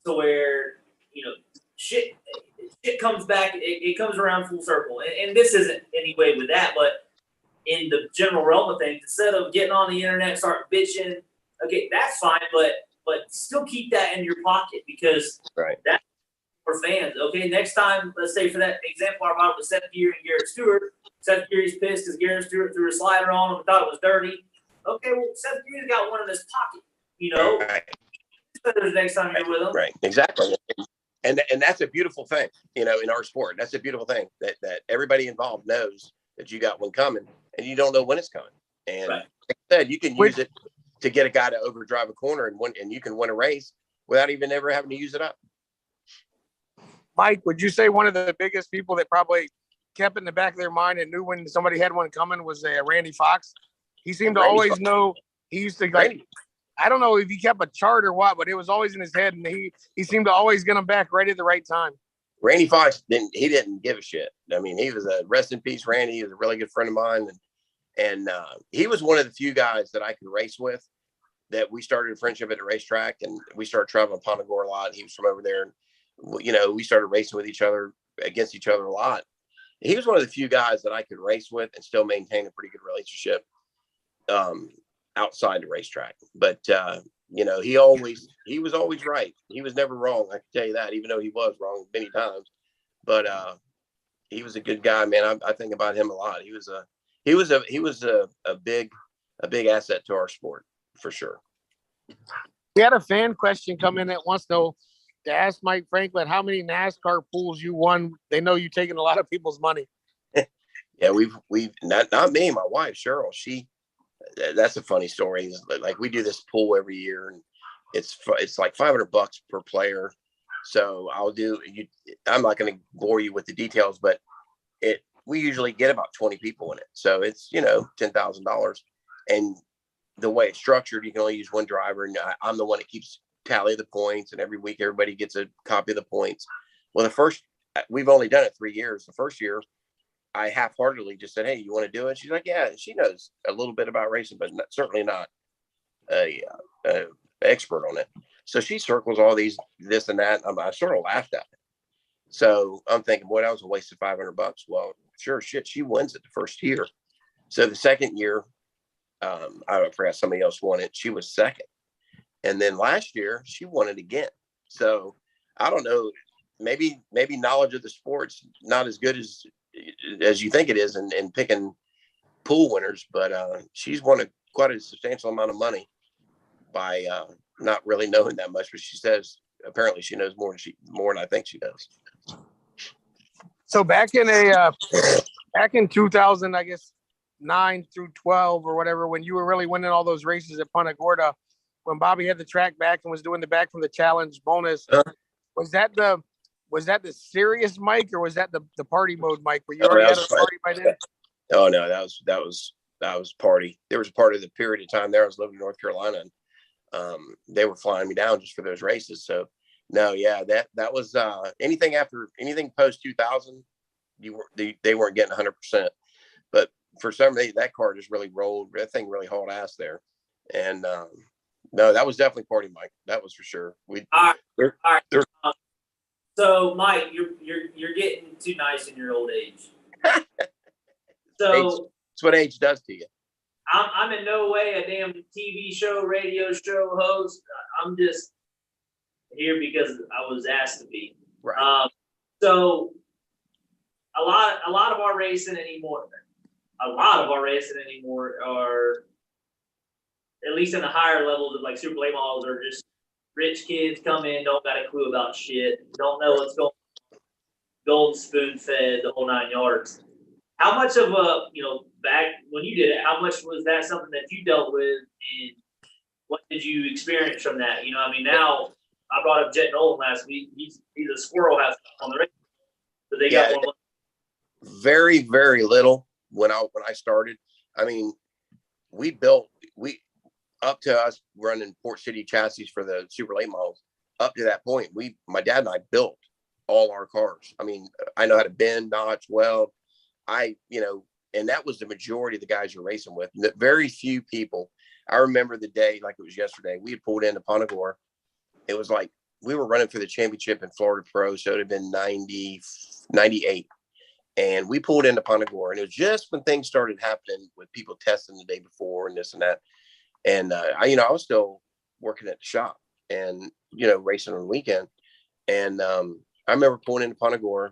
to where, you know, shit comes back, it comes around full circle. And this isn't any way with that, but in the general realm of things, instead of getting on the internet, start bitching, okay, that's fine, but still keep that in your pocket, because that's for fans. Okay, next time, let's say for that example I brought up with Seth Geary and Garrett Stewart, Seth Geary's pissed because Garrett Stewart threw a slider on him and thought it was dirty. Okay, well, Seth Geary's got one in his pocket, you know. The next time you're with him. Right, exactly. And that's a beautiful thing, you know, in our sport. That's a beautiful thing that everybody involved knows that you got one coming and you don't know when it's coming. And like I said, you can use it to get a guy to overdrive a corner and you can win a race without even ever having to use it up. Mike, would you say one of the biggest people that probably kept in the back of their mind and knew when somebody had one coming was Randy Fox? He seemed to always know. He used to I don't know if he kept a chart or what, but it was always in his head, and he seemed to always get them back right at the right time. Randy Fox didn't give a shit. I mean, he was a rest in peace, Randy. He was a really good friend of mine, and he was one of the few guys that I could race with. That we started a friendship at the racetrack, and we started traveling Ponta Gore a lot. He was from over there, and you know, we started racing with each other, against each other a lot. He was one of the few guys that I could race with and still maintain a pretty good relationship outside the racetrack. But you know, he was always right. He was never wrong. I can tell you that, even though he was wrong many times. But he was a good guy, man. I think about him a lot. He was a big asset to our sport for sure. We had a fan question come in that wants to ask Mike Franklin how many NASCAR pools you won. They know you taking a lot of people's money. Yeah, we've not me, my wife Cheryl. That's a funny story. Like, we do this pool every year, and it's like $500 per player. So I'm not going to bore you with the details, but we usually get about 20 people in it. So it's, you know, $10,000. And the way it's structured, you can only use one driver, and I'm the one that keeps tally of the points, and every week everybody gets a copy of the points. Well, we've only done it 3 years. The first year I half-heartedly just said, "Hey, you want to do it?" She's like, "Yeah." She knows a little bit about racing, but certainly not a expert on it. So she circles all these, this and that. I sort of laughed at it. So I'm thinking, boy, that was a waste of $500. Well, sure, shit, she wins it the first year. So the second year, I forgot somebody else won it. She was second. And then last year she won it again. So I don't know, maybe knowledge of the sport's not as good as you think it is in picking pool winners, but she's won quite a substantial amount of money by not really knowing that much. But she says apparently she knows more than I think she does. So back in 2000, I guess 9 through 12 or whatever, when you were really winning all those races at Punta Gorda, when Bobby had the track back and was doing the back from the challenge bonus, was that the serious Mike, or was that the party mode Mike? Were you already at a party by then? Oh no, that was party. There was a part of the period of time there I was living in North Carolina, and they were flying me down just for those races. So no, yeah, that was anything post 2000, they weren't getting 100%. But for some reason, that car just really rolled. That thing really hauled ass there, and no, that was definitely party Mike. That was for sure. All right. So Mike, you're getting too nice in your old age. So It's what age does to you. I'm in no way a damn TV show, radio show host. I'm just here because I was asked to be. Right. So a lot of our racing anymore are, at least in the higher levels of like super late models, are just rich kids come in, don't got a clue about shit, don't know what's going on, golden spoon fed, the whole 9 yards. How much of a, back when you did it, how much was that something that you dealt with, and what did you experience from that? Now I brought up Jet Nolan last week. He's a squirrel house on the race, but they got one. Very, very little when I started. I mean, we up to us running Port City chassis for the super late models. Up to that point, my dad and I built all our cars. I mean, I know how to bend, notch, weld. And that was the majority of the guys you're racing with. Very few people. I remember the day like it was yesterday. We had pulled into Ponagore. It was like we were running for the championship in Florida Pro, so it had been 98. And we pulled into Ponagore, and it was just when things started happening with people testing the day before and this and that. And I was still working at the shop and racing on the weekend. And I remember pulling into Ponagore,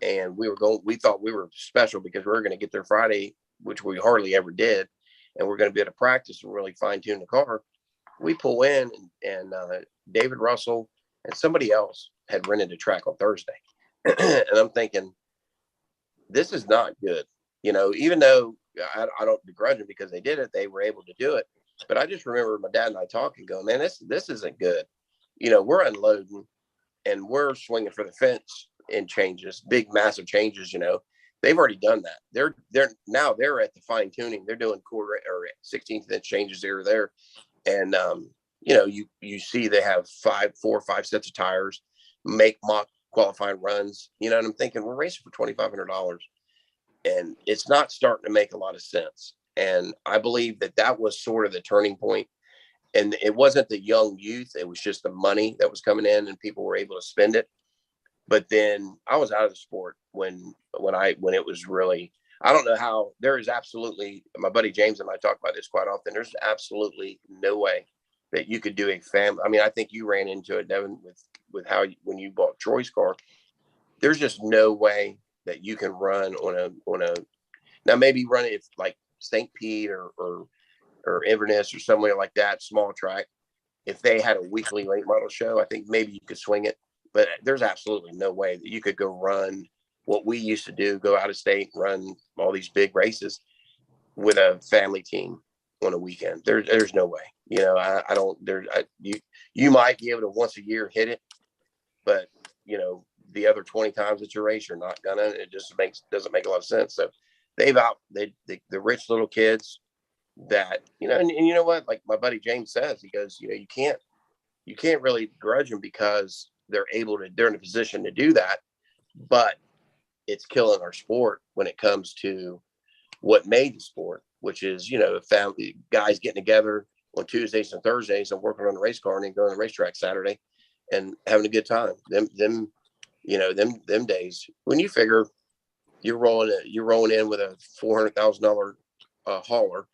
and we thought we were special because we were going to get there Friday, which we hardly ever did, and we're going to be able to practice and really fine tune the car. We pull in, and David Russell and somebody else had rented a track on Thursday, and I'm thinking, this is not good. Even though I don't begrudge them because they did it, they were able to do it. But I just remember my dad and I talking, going, man, this isn't good. We're unloading and we're swinging for the fence in changes, big, massive changes. They've already done that. They're at the fine tuning. They're doing quarter or 16th inch changes here or there. And, you see they have 4 or 5 sets of tires, make mock qualifying runs, and I'm thinking we're racing for $2,500 and it's not starting to make a lot of sense. And I believe that was sort of the turning point. And it wasn't the young youth. It was just the money that was coming in and people were able to spend it. But then I was out of the sport when it was really, I don't know how. There is absolutely, my buddy James and I talk about this quite often. There's absolutely no way that you could do a family. I mean, I think you ran into it, Devin, with how when you bought Troy's car. There's just no way that you can run on a now maybe run it like St. Pete or Inverness or somewhere like that, small track. If they had a weekly late model show, I think maybe you could swing it. But there's absolutely no way that you could go run what we used to do, go out of state, run all these big races with a family team on a weekend. There's no way. I don't. You might be able to once a year hit it, but the other 20 times that you race, you're not gonna. It just doesn't make a lot of sense. So the rich little kids that and you know what, like my buddy James says, he goes, you can't really grudge them because they're in a position to do that, but it's killing our sport when it comes to what made the sport, which is family guys getting together on Tuesdays and Thursdays and working on the race car and then going to the racetrack Saturday and having a good time. Them days when you figure you're rolling in with a $400,000 hauler,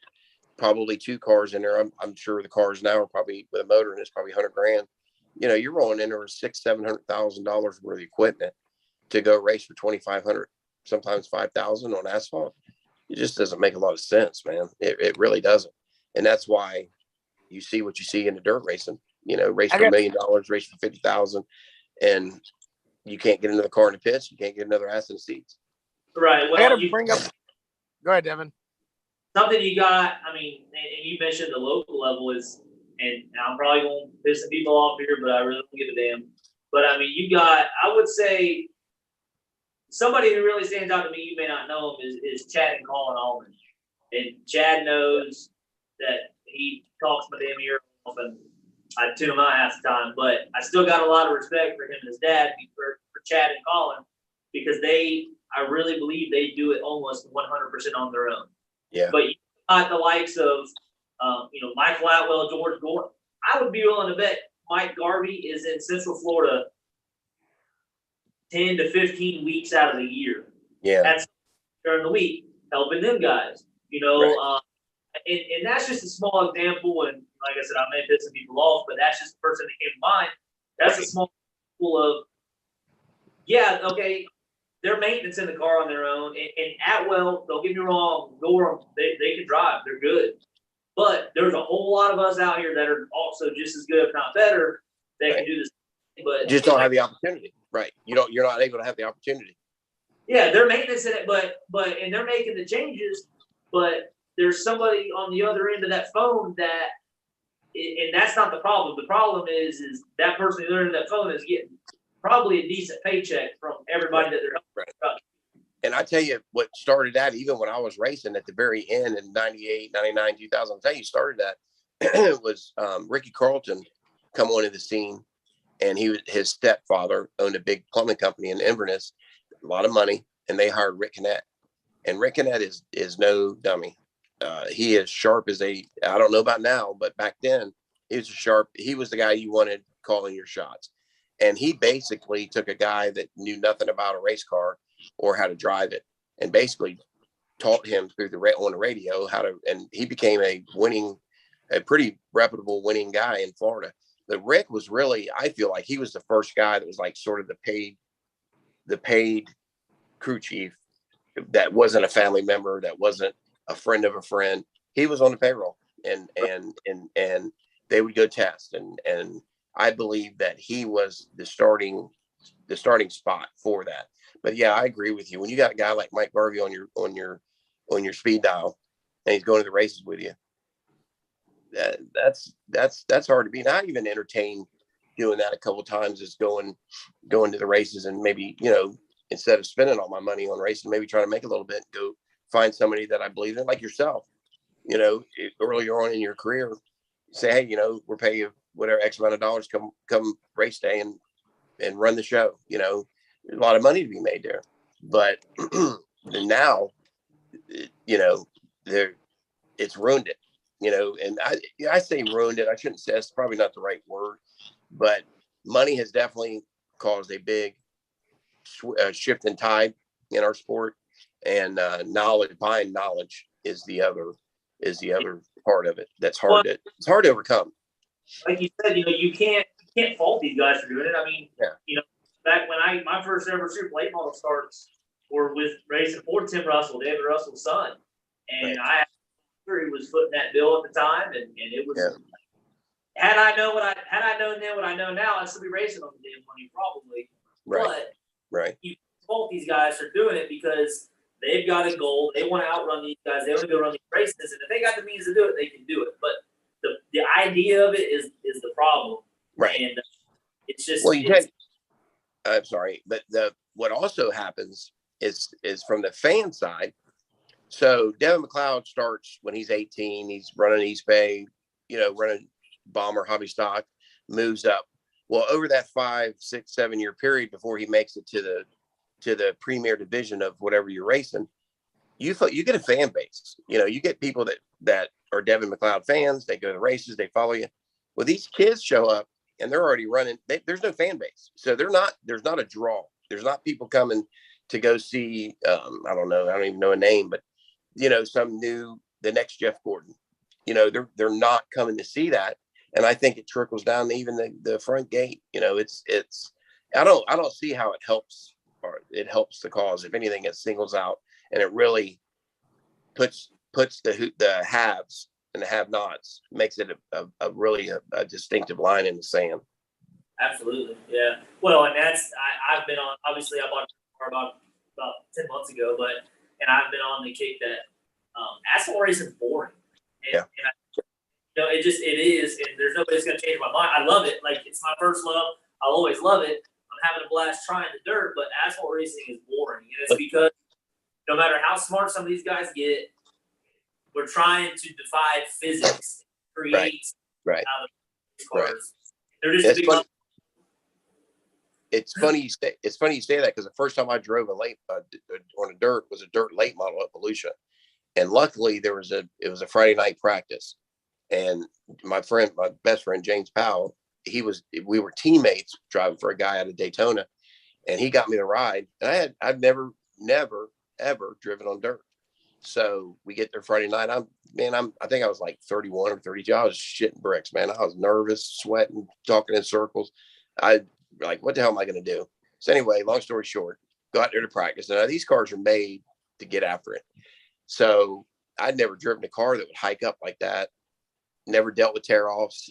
probably 2 cars in there. I'm sure the cars now are probably with a motor and it's probably $100,000. You're rolling in over $600,000-$700,000 worth of equipment to go race for $2,500, sometimes $5,000 on asphalt. It just doesn't make a lot of sense, man. It really doesn't. And that's why you see what you see in the dirt racing. Race for $1 million, race for $50,000, and you can't get into the car in the pits. You can't get another ass in the seats. Right. Well, I got to bring up. Go ahead, Devin. Something you got. I mean, and you mentioned the local level is, and I'm probably going to piss some people off here, but I really don't give a damn. But I mean, you got. I would say somebody who really stands out to me. You may not know him is Chad and Colin Allman, and Chad knows that he talks my damn ear off, and I tune him out half the time. But I still got a lot of respect for him and his dad, for Chad and Colin, because I really believe they do it almost 100% on their own. Yeah. But you got the likes of, Michael Atwell, George Gore. I would be willing to bet Mike Garvey is in Central Florida 10 to 15 weeks out of the year. Yeah. That's during the week, helping them guys. You know, Right. And that's just a small example. And like I said, I may piss some people off, but that's just the person that came to mind. That's a small example of, yeah, okay, they're maintenance in the car on their own. And Atwell, don't get me wrong, Gorham, they can drive, they're good. But there's a whole lot of us out here that are also just as good, if not better, that can do this. But just don't have the opportunity. Right. You're not able to have the opportunity. yeah, they're maintenance in it, and they're making the changes, but there's somebody on the other end of that phone that, and that's not the problem. The problem is that person on the other end of that phone is getting probably a decent paycheck from everybody that they're helping. Right. And I tell you what started that, even when I was racing at the very end in 98, 99, 2000, I'll tell you started that was Ricky Carlton come onto the scene, and his stepfather owned a big plumbing company in Inverness, a lot of money, and they hired Rick Cannett. And Rick Cannett is no dummy. He is sharp as I don't know about now, but back then he was the guy you wanted calling your shots. And he basically took a guy that knew nothing about a race car or how to drive it, and basically taught him through on the radio and he became a pretty reputable winning guy in Florida. But Rick was really, I feel like he was the first guy that was like sort of the paid crew chief that wasn't a family member, that wasn't a friend of a friend. He was on the payroll, and they would go test, and I believe that he was the starting spot for that. But yeah, I agree with you. When you got a guy like Mike Garvey on your speed dial, and he's going to the races with you, that's hard to beat. And I even entertained doing that a couple of times, is going to the races, and maybe, instead of spending all my money on racing, maybe trying to make a little bit, go find somebody that I believe in, like yourself, earlier on in your career, say, hey, we'll pay you whatever X amount of dollars, come race day and run the show. There's a lot of money to be made there. But now, it's ruined it, and I say ruined it. I shouldn't say, it's probably not the right word, but money has definitely caused a big shift in tide in our sport, and buying knowledge is the other part of it. It's hard to overcome. Like you said, you can't fault these guys for doing it. I mean, back when my first ever Super Late model starts were with racing for Tim Russell, David Russell's son, and right. He was footing that bill at the time, and it was. Yeah. Had I known then what I know now, I'd still be racing on the damn money probably. Right. But you fault these guys for doing it because they've got a goal. They want to outrun these guys. They want to go run these races, and if they got the means to do it, they can do it. But the idea of it is the problem. Right. And it's just. Well, I'm sorry, but what also happens is from the fan side. So Devin McLeod starts when he's 18. He's running East Bay, running bomber hobby stock, moves up. Well, over that 5, 6, 7 year period before he makes it to the premier division of whatever you're racing, you get a fan base. You get people that are Devin McLeod fans. They go to races, they follow you. Well, these kids show up and they're already running. There's no fan base, so there's not a draw. There's not people coming to go see. I don't know. I don't even know a name, but the next Jeff Gordon. They're not coming to see that. And I think it trickles down to even the front gate. It's I don't see how it helps, or it helps the cause. If anything, it singles out, and it really puts the haves and the have-nots, makes it a really distinctive line in the sand. Absolutely, yeah. Well, and I've been on. Obviously, I bought a car about 10 months ago, and I've been on the kick that asphalt racing is boring. And it is, and there's nobody that's going to change my mind. I love it. Like, it's my first love. I'll always love it. I'm having a blast trying the dirt, but asphalt racing is boring. And it's because no matter how smart some of these guys get, we're trying to defy physics, create right. out of these cars. Right. They're just big. It's funny you say that, because the first time I drove on a dirt was a dirt late model at Volusia, and luckily it was a Friday night practice, and my best friend James Powell, we were teammates driving for a guy out of Daytona, and he got me the ride, and I've never ever driven on dirt, So we get there Friday night. I think I was like 31 or 32. I was shitting bricks, man. I was nervous, sweating, talking in circles. I like, what the hell am I going to do? So anyway, long story short, go out there to practice. Now these cars are made to get after it. So I'd never driven a car that would hike up like that. Never dealt with tear offs,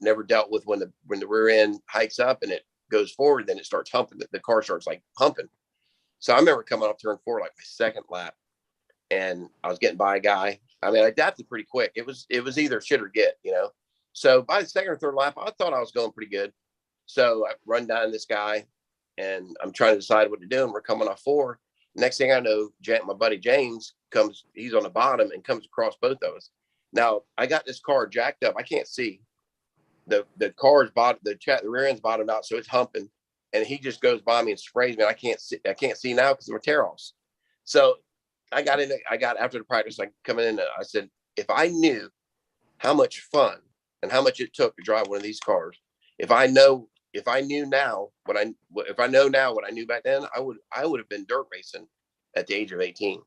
never dealt with when the rear end hikes up and it goes forward, then it starts humping. The car starts like pumping. So I remember coming up turn 4, like my second lap, and I was getting by a guy. I mean, I adapted pretty quick. It was either shit or get, So by the second or third lap, I thought I was going pretty good. So I run down this guy, and I'm trying to decide what to do. And we're coming off 4. Next thing I know, my buddy James comes. He's on the bottom and comes across both of us. Now I got this car jacked up. I can't see. The car's bottom. The rear end's bottomed out, so it's humping. And he just goes by me and sprays me. And I can't see now because of my tear offs. So I got after the practice, like coming in, I said, if I knew how much fun and how much it took to drive one of these cars, if I know now what I knew back then, I would have been dirt racing at the age of 18.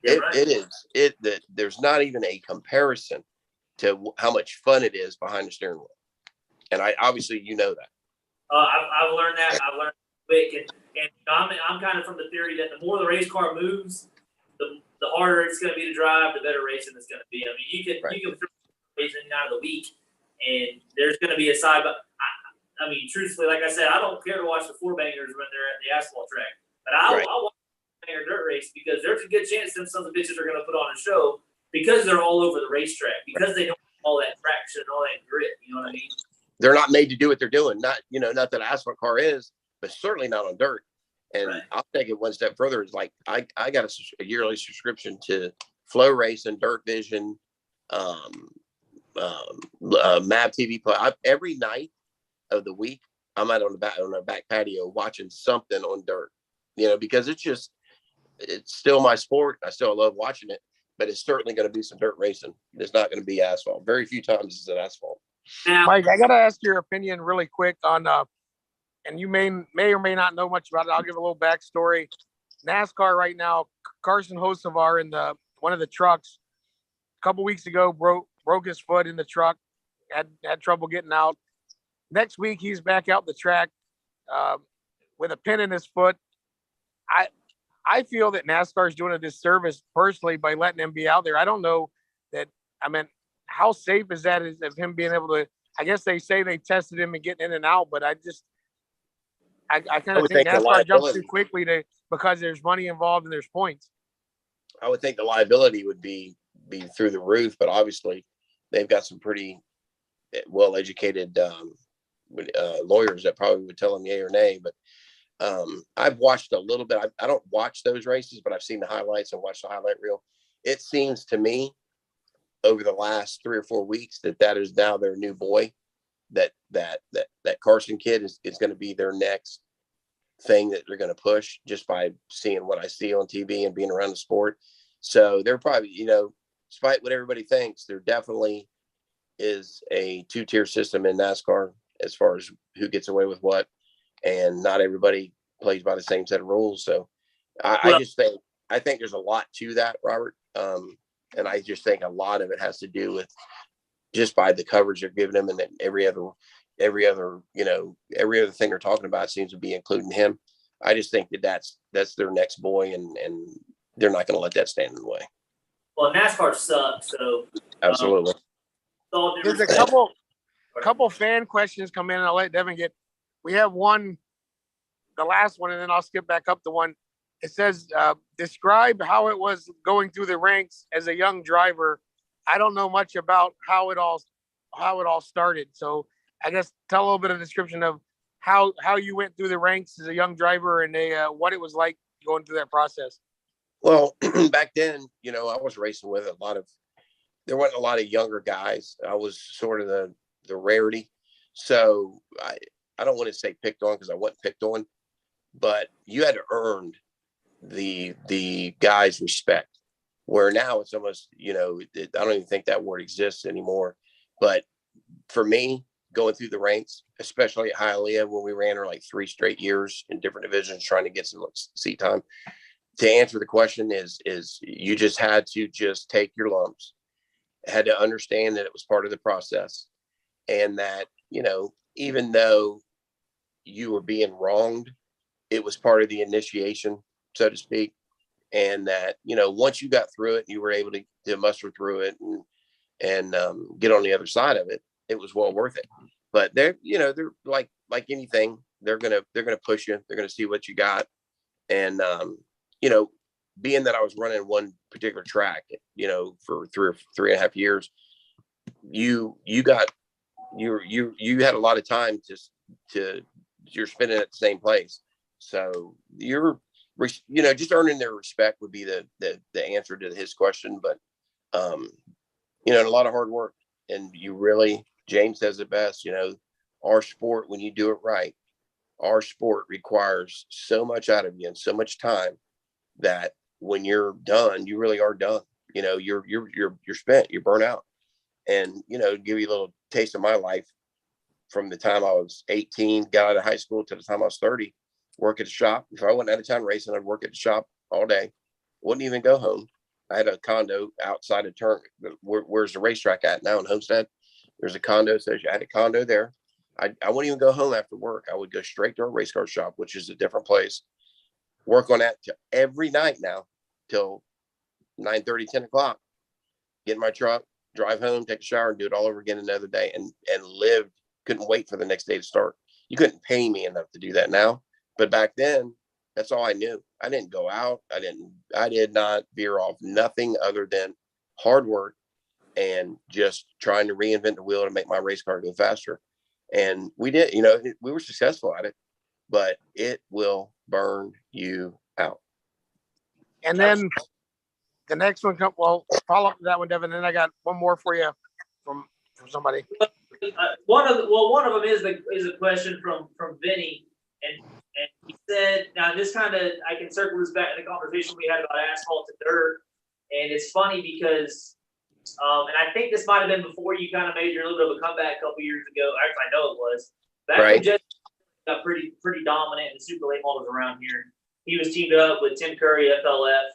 Yeah, there's not even a comparison to how much fun it is behind the steering wheel. And I obviously, that. I've learned that. I've learned quick, and I'm kind of from the theory that the more the race car moves, the harder it's going to be to drive, the better racing it's going to be. I mean, you can racing out of the week, and there's going to be a side. But I mean, truthfully, like I said, I don't care to watch the 4-bangers when they're at the asphalt track, but I'll watch the 4-banger dirt race because there's a good chance them sons of bitches are going to put on a show because they're all over the racetrack because they don't have all that traction and all that grit. You know what I mean? They're not made to do what they're doing. Not that an asphalt car is, but certainly not on dirt. And I'll take it one step further. It's like I got a yearly subscription to Flow Race and Dirt Vision, Map TV Play. Every night of the week, I'm out on our back patio watching something on dirt. Because it's still my sport. I still love watching it, but it's certainly going to be some dirt racing. It's not going to be asphalt. Very few times is it asphalt. Mike, I got to ask your opinion really quick on and you may or may not know much about it. I'll give a little backstory. NASCAR right now, Carson Hocevar in one of the trucks a couple weeks ago broke his foot in the truck, had trouble getting out. Next week he's back out the track with a pin in his foot. I feel that NASCAR is doing a disservice personally by letting him be out there. I don't know that. I mean, how safe is that of him being able to? I guess they say they tested him and getting in and out, but I kind of think NASCAR jumps too quickly because there's money involved and there's points. I would think the liability would be through the roof, but obviously they've got some pretty well-educated lawyers that probably would tell them yay or nay. But I've watched a little bit. I don't watch those races, but I've seen the highlights and watched the highlight reel. It seems to me over the last 3 or 4 weeks that is now their new boy. That Carson kid is going to be their next thing that they're going to push just by seeing what I see on TV and being around the sport. So they're probably, despite what everybody thinks, there definitely is a 2-tier system in NASCAR as far as who gets away with what, and not everybody plays by the same set of rules. So I think there's a lot to that, Robert. And I just think a lot of it has to do with just by the coverage they're giving him, and then every other thing they're talking about seems to be including him. I just think that's their next boy, and they're not going to let that stand in the way. Well, NASCAR sucks, so absolutely. There's a couple fan questions come in, and I'll let Devin get. We have one, the last one, and then I'll skip back up to one. It says, describe how it was going through the ranks as a young driver. I don't know much about how it all started. So I guess tell a little bit of description of how you went through the ranks as a young driver and what it was like going through that process. Well, back then, I was racing with there wasn't a lot of younger guys. I was sort of the rarity. So I don't want to say picked on because I wasn't picked on, but you had to earn the guys' respect. Where now it's almost, I don't even think that word exists anymore. But for me, going through the ranks, especially at Hialeah, when we ran her like 3 straight years in different divisions, trying to get some seat time, to answer the question is you just had to just take your lumps, had to understand that it was part of the process, and that, even though you were being wronged, it was part of the initiation, so to speak. And that, once you got through it, you were able to muster through it and get on the other side of it. It was well worth it. But they're like anything, they're gonna push you. They're gonna see what you got. And being that I was running one particular track, for 3.5 years, you had a lot of time you're spending at the same place. So you're, just earning their respect would be the answer to his question. But, a lot of hard work, and James says it best, our sport, when you do it right, our sport requires so much out of you and so much time that when you're done, you really are done. You're spent, you're burnt out. And, give you a little taste of my life from the time I was 18, got out of high school, to the time I was 30, work at a shop. If I went out of town racing, I'd work at the shop all day. Wouldn't even go home. I had a condo outside of Turn. Where's the racetrack at now in Homestead? There's a condo. So I had a condo there. I wouldn't even go home after work. I would go straight to a race car shop, which is a different place. Work on that every night now till 9:30, 10 o'clock. Get in my truck, drive home, take a shower, and do it all over again another day. And lived. Couldn't wait for the next day to start. You couldn't pay me enough to do that now. But back then, that's all I knew. I didn't go out. I did not veer off nothing other than hard work and just trying to reinvent the wheel to make my race car go faster. And we did, we were successful at it, but it will burn you out. And then the next one follow up to that one, Devin. Then I got one more for you from somebody. One of them is a question from Vinny, and he said, now this kind of, I can circle this back to the conversation we had about asphalt to dirt, and it's funny because, and I think this might have been before you kind of made your little bit of a comeback a couple years ago. Actually, I know it was. Back when Jesse got pretty dominant in the super late models around here. He was teamed up with Tim Curry, FLF,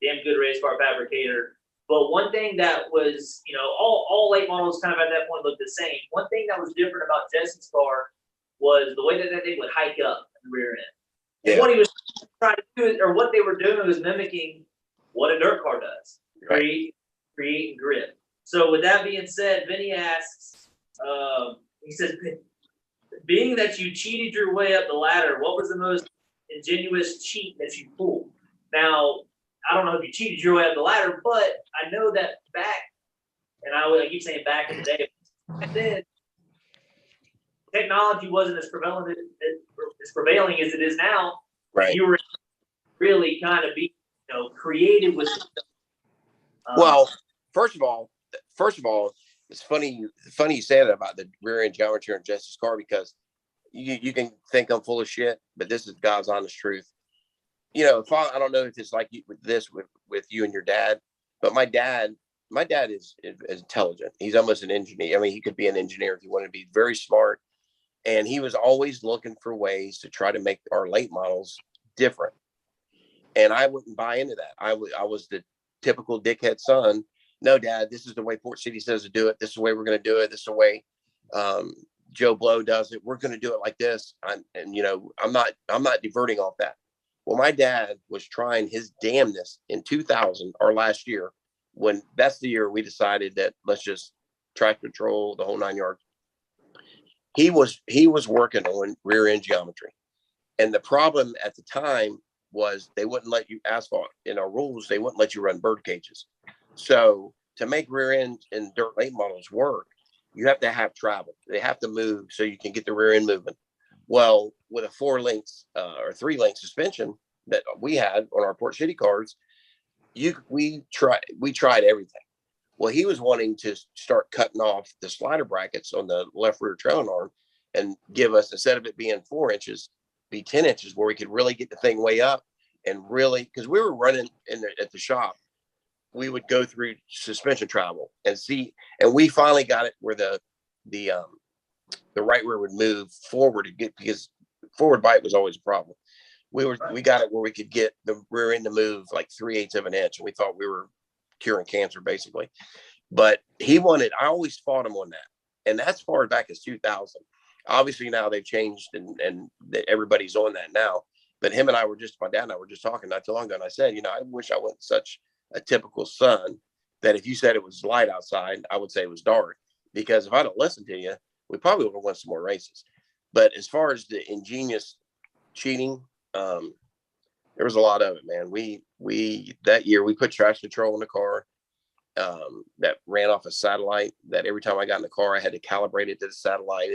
damn good race car fabricator. But one thing that was, all late models kind of at that point looked the same. One thing that was different about Jesse's car was the way that thing would hike up in the rear end. Yeah. And what he was trying to do, or what they were doing, was mimicking what a dirt car does. Create and grip. So with that being said, Vinny asks, he says, being that you cheated your way up the ladder, what was the most ingenious cheat that you pulled? Now, I don't know if you cheated your way up the ladder, but I know that and I keep saying back in the day, then technology wasn't as prevailing as it is now. Right. You were really kind of creative with. Well, first of all, it's funny you say that about the rear end geometry in Jesse's car, because you can think I'm full of shit, but this is God's honest truth. I don't know if it's like with you and your dad, but my dad is intelligent. He's almost an engineer. I mean, he could be an engineer if he wanted to be. Very smart. And he was always looking for ways to try to make our late models different. And I wouldn't buy into that. I was the typical dickhead son. No, Dad, this is the way Port City says to do it. This is the way we're going to do it. This is the way Joe Blow does it. We're going to do it like this. I'm not diverting off that. Well, my dad was trying his damnness in 2000, or last year, when that's the year we decided that let's just track control, the whole 9 yards. He was working on rear end geometry. And the problem at the time was they wouldn't let you asphalt. In our rules, they wouldn't let you run bird cages. So to make rear end and dirt late models work, you have to have travel. They have to move so you can get the rear end moving. Well, with a 4 lengths or 3 length suspension that we had on our Port City cars, we tried everything. Well, he was wanting to start cutting off the slider brackets on the left rear trailing arm and give us, instead of it being 4 inches, be 10 inches, where we could really get the thing way up. And really, because we were running at the shop, we would go through suspension travel and see, and we finally got it where the right rear would move forward to get, because forward bite was always a problem. we got it where we could get the rear end to move like 3/8 of an inch, and we thought we were curing cancer basically. But I always fought him on that, and that's far back as 2000. Obviously now they've changed, and everybody's on that now. But my dad and I were just talking not too long ago, and I said, I wish I wasn't such a typical son that if you said it was light outside, I would say it was dark, because if I'd have listened to you, we probably would have won some more races. But as far as the ingenious cheating, there was a lot of it, man. We that year we put traction control in the car that ran off a satellite, that every time I got in the car I had to calibrate it to the satellite.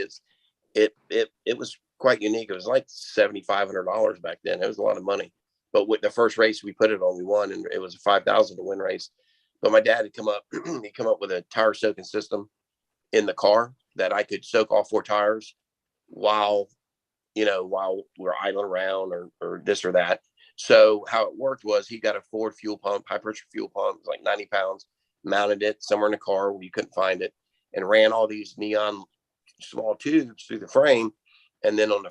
It was quite unique. It was like $7,500 back then. It was a lot of money. But with the first race we put it on, we won, and it was a 5,000 to win race. But my dad had come up with a tire soaking system in the car that I could soak all 4 tires while we're idling around or this or that. So how it worked was he got a Ford fuel pump, high pressure fuel pump, it was like 90 pounds, mounted it somewhere in the car where you couldn't find it, and ran all these neon small tubes through the frame. And then on the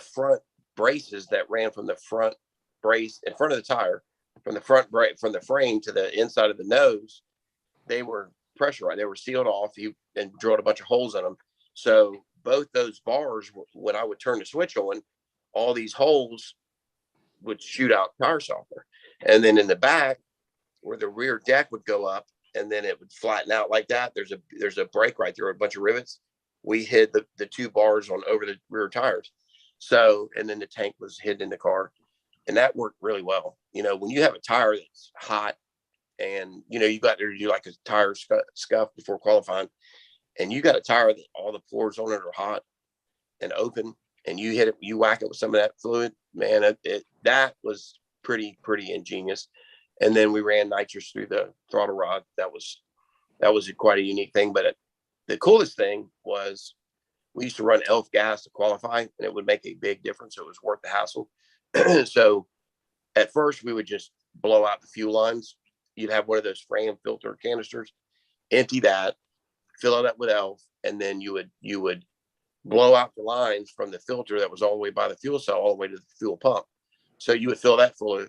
front braces that ran from the front brace in front of the tire, from the frame to the inside of the nose, they were pressurized. They were sealed off. And drilled a bunch of holes in them. So both those bars, when I would turn the switch on, all these holes would shoot out tire softener. And then in the back, where the rear deck would go up, and then it would flatten out like that, there's a break right there, a bunch of rivets. We hid the 2 bars on over the rear tires. So, and then the tank was hidden in the car, and that worked really well. When you have a tire that's hot, and you got to do like a tire scuff before qualifying, and you got a tire that all the pores on it are hot and open, and you hit it, you whack it with some of that fluid, man, that was pretty ingenious. And then we ran nitrous through the throttle rod. That was quite a unique thing. But the coolest thing was we used to run elf gas to qualify, and it would make a big difference. So it was worth the hassle. So at first we would just blow out the fuel lines. You'd have one of those frame filter canisters, empty that, fill it up with elf, and then you would blow out the lines from the filter that was all the way by the fuel cell all the way to the fuel pump. So you would fill that full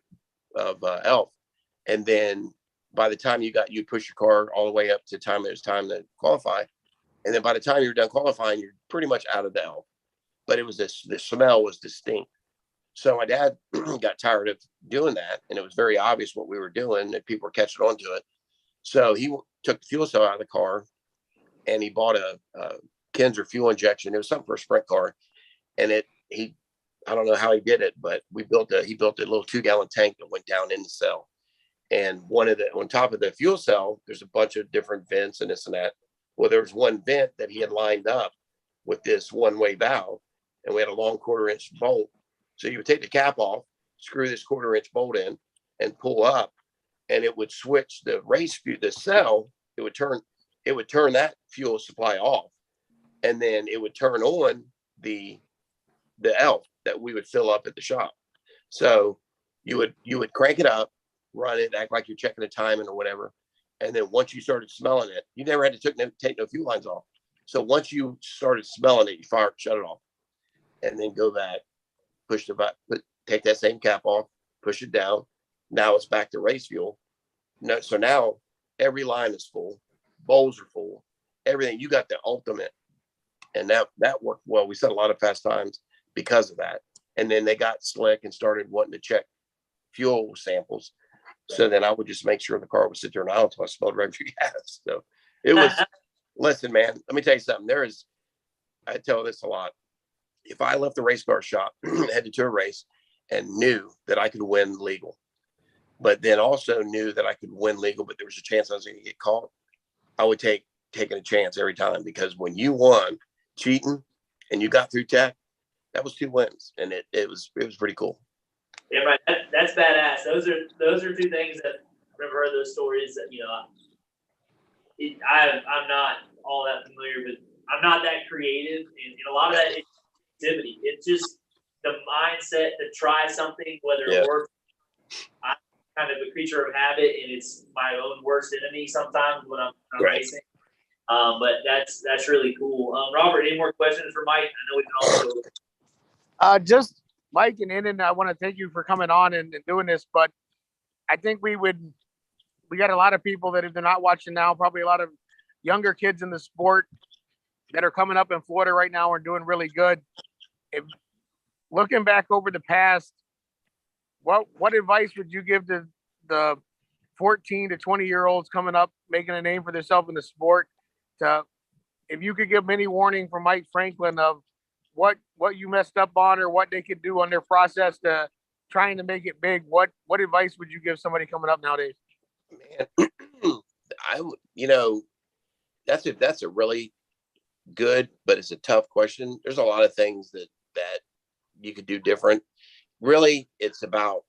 of elf, and then by the time you'd push your car all the way up to time it was time to qualify, and then by the time you're done qualifying, you're pretty much out of the elf. But it was the smell was distinct. So my dad got tired of doing that, and it was very obvious what we were doing, and people were catching on to it. So he took the fuel cell out of the car, and he bought a Kinzer fuel injection. It was something for a sprint car, and I don't know how he did it, but he built a little 2-gallon tank that went down in the cell. And on top of the fuel cell, there's a bunch of different vents and this and that. Well, there was one vent that he had lined up with this one-way valve, and we had a long 1/4-inch bolt. So you would take the cap off, screw this 1/4-inch bolt in, and pull up, and it would switch the cell. It would turn that fuel supply off, and then it would turn on the elf that we would fill up at the shop. So you would crank it up, run it, act like you're checking the timing or whatever. And then once you started smelling it, you never had to take no fuel lines off. So once you started smelling it, you shut it off, and then go back, push the button, take that same cap off, push it down. Now it's back to race fuel. No, so now every line is full, bowls are full, everything. You got the ultimate, and that worked well. We set a lot of fast times because of that. And then they got slick and started wanting to check fuel samples. So then I would just make sure the car would sit there and idle until I smelled regular gas. So it was, listen, man, let me tell you something. I tell this a lot. If I left the race car shop, headed to a race, and knew that I could win legal, but then also knew that I could win legal, but there was a chance I was going to get caught, I would taking a chance every time, because when you won cheating and you got through tech, that was 2 wins, and it was pretty cool. Yeah, right. That's badass. Those are 2 things that I've heard those stories that I'm not all that familiar with. I'm not that creative, and a lot of that is activity. It's just the mindset to try something, whether it works. I'm kind of a creature of habit, and it's my own worst enemy sometimes when I'm racing. But that's really cool. Robert, any more questions for Mike? I know we can also. Just Mike and Inan, I want to thank you for coming on and doing this, but I think we got a lot of people that if they're not watching now, probably a lot of younger kids in the sport that are coming up in Florida right now are doing really good. If, looking back over the past, what advice would you give to the 14 to 20-year-olds coming up, making a name for themselves in the sport? If you could give any warning from Mike Franklin of what you messed up on or what they could do on their process to trying to make it big, what advice would you give somebody coming up nowadays? Man, that's a really good, but it's a tough question. There's a lot of things that you could do different. Really, it's about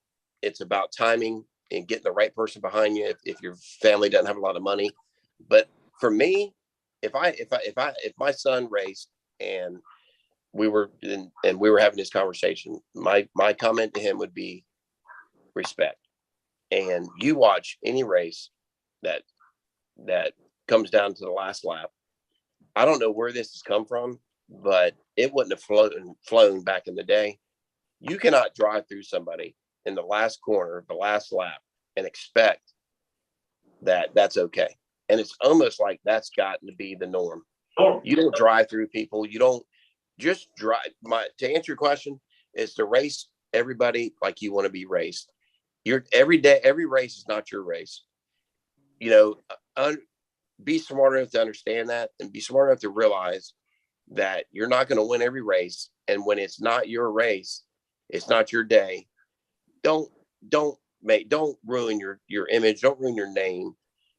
timing and getting the right person behind you if your family doesn't have a lot of money. But for me, if my son raced and we were having this conversation, my comment to him would be respect. And you watch any race that comes down to the last lap. I don't know where this has come from, but it wouldn't have flown back in the day. You cannot drive through somebody in the last corner, the last lap, and expect that that's okay. And it's almost like that's gotten to be the norm. You don't drive through people. You don't just drive. To answer your question is to race everybody like you want to be raced. Every race is not your race. Be smart enough to understand that, and be smart enough to realize that you're not going to win every race. And when it's not your race, it's not your day. Don't ruin your image. Don't ruin your name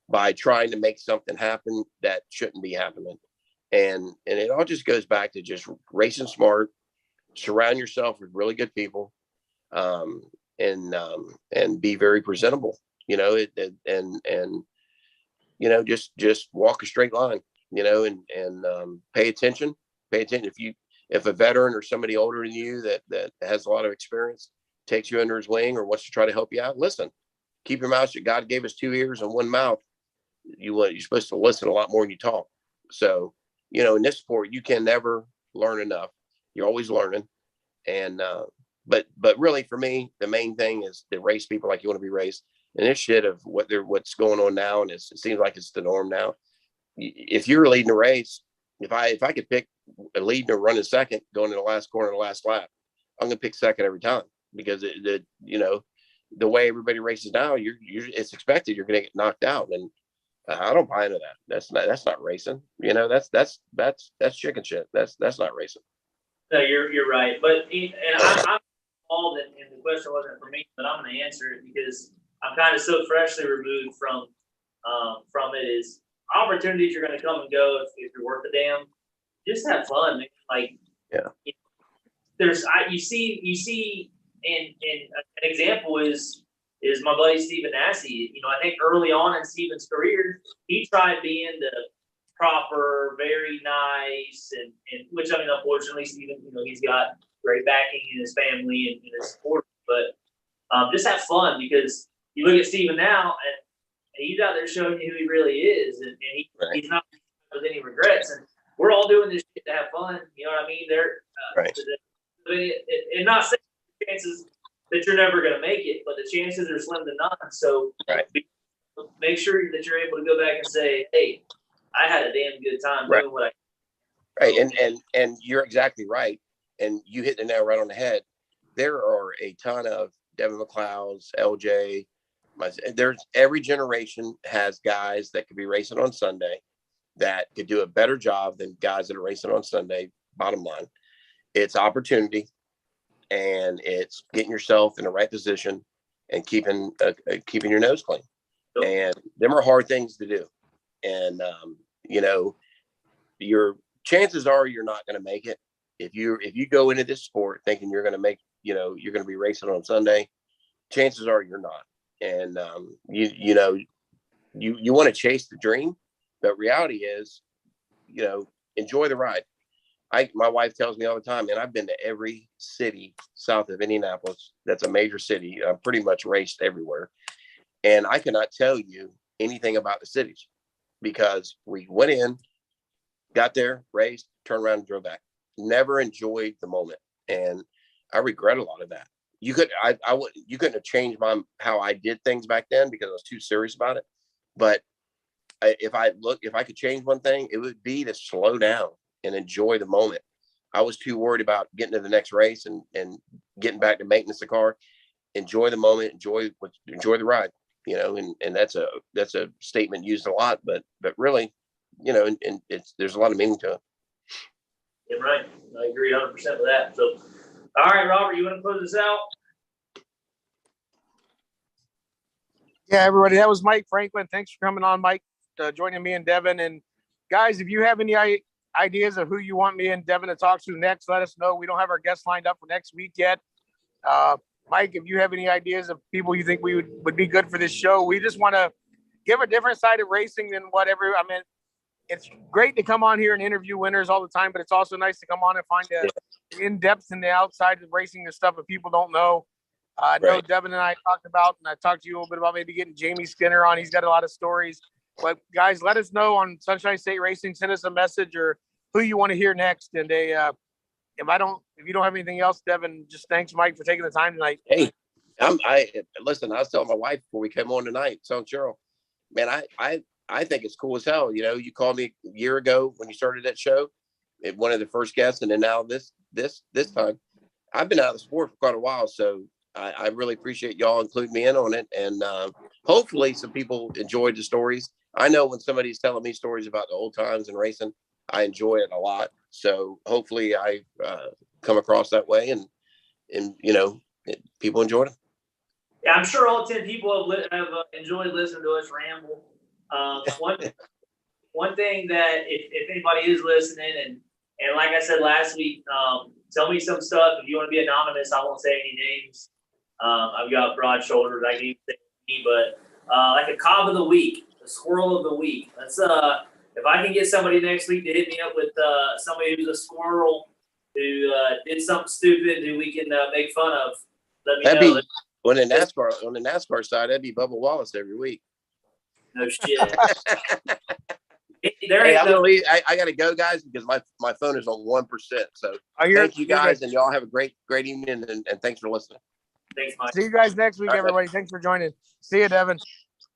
by trying to make something happen that shouldn't be happening. And it all just goes back to just racing smart, surround yourself with really good people, and be very presentable, just walk a straight line, and pay attention. If a veteran or somebody older than you that has a lot of experience takes you under his wing or wants to try to help you out, listen. Keep your mouth shut. God gave us 2 ears and 1 mouth. You're supposed to listen a lot more than you talk. So, in this sport, you can never learn enough. You're always learning. And but really, for me, the main thing is to race people like you want to be raced. And this shit of what's going on now, and it seems like it's the norm now. If you're leading a race, if I could pick a leading or running second, going to the last corner, the last lap, I'm gonna pick second every time, because the way everybody races now, it's expected you're gonna get knocked out, and I don't buy into that. That's not racing. That's chicken shit. That's not racing. No, you're right. But I'm all that, and the question wasn't for me, but I'm going to answer it because I'm kind of so freshly removed from it. Is opportunities are going to come and go if you're worth a damn. Just have fun, man. Like, yeah. You see, and an example is my buddy Stephen Nassy. I think early on in Stephen's career, he tried being the proper, very nice, and which, unfortunately, Stephen, he's got great backing in his family and his support. But just have fun, because you look at Stephen now, and he's out there showing you who he really is, and he's not with any regrets. And we're all doing this shit to have fun. You know what I mean? Right. And not saying chances that you're never going to make it, but the chances are slim to none. So make sure that you're able to go back and say, hey, I had a damn good time doing what I. Right. And you're exactly right. And you hit the nail right on the head. There are a ton of Devin McLeod's, LJ. Every generation has guys that could be racing on Sunday that could do a better job than guys that are racing on Sunday. Bottom line, it's opportunity, and it's getting yourself in the right position and keeping your nose clean. And them are hard things to do. And your chances are you're not going to make it if you go into this sport thinking you're going to make, you're going to be racing on Sunday. Chances are you're not. And you want to chase the dream, but reality is, enjoy the ride. My wife tells me all the time, and I've been to every city south of Indianapolis that's a major city. I've pretty much raced everywhere, and I cannot tell you anything about the cities, because we went in, got there, raced, turned around, and drove back. Never enjoyed the moment. And I regret a lot of that. You you couldn't have changed how I did things back then because I was too serious about it. But if I could change one thing, it would be to slow down and enjoy the moment. I was too worried about getting to the next race and getting back to maintenance the car. Enjoy the moment, enjoy the ride, and that's a statement used a lot, but really, and there's a lot of meaning to it. Yeah, right. I agree 100% with that. So, all right, Robert, you want to close this out? Yeah, everybody, that was Mike Franklin. Thanks for coming on, Mike, joining me and Devin. And guys, if you have any ideas of who you want me and Devin to talk to next, let us know. We don't have our guests lined up for next week yet. Mike, if you have any ideas of people you think we would be good for this show, we just want to give a different side of racing than whatever. I mean, it's great to come on here and interview winners all the time, but it's also nice to come on and find the in-depth and the outside of racing and stuff that people don't know. I know Devin and I talked about, and I talked to you a little bit about maybe getting Jamie Skinner on. He's got a lot of stories. But guys, let us know on Sunshine State Racing. Send us a message or who you want to hear next. And if you don't have anything else, Devin, just thanks, Mike, for taking the time tonight. Hey, listen. I was telling my wife before we came on tonight, so Cheryl, man, I think it's cool as hell. You called me a year ago when you started that show, one of the first guests, and then now this time. I've been out of the sport for quite a while, so I really appreciate y'all including me in on it, and hopefully some people enjoyed the stories. I know when somebody's telling me stories about the old times and racing, I enjoy it a lot. So hopefully I come across that way, and people enjoyed it. Yeah, I'm sure all 10 people have enjoyed listening to us ramble. One thing that if anybody is listening, and like I said last week, tell me some stuff. If you want to be anonymous, I won't say any names. I've got broad shoulders. I can even say me, but like a cob of the week, a squirrel of the week. That's if I can get somebody next week to hit me up with somebody who's a squirrel who did something stupid who we can make fun of, let me know. On the NASCAR side, that'd be Bubba Wallace every week. No shit. I gotta go, guys, because my phone is on 1%. So thank you guys, and y'all have a great evening, and thanks for listening. Thanks, Mike. See you guys next week, everybody. Thanks for joining. See you, Devin.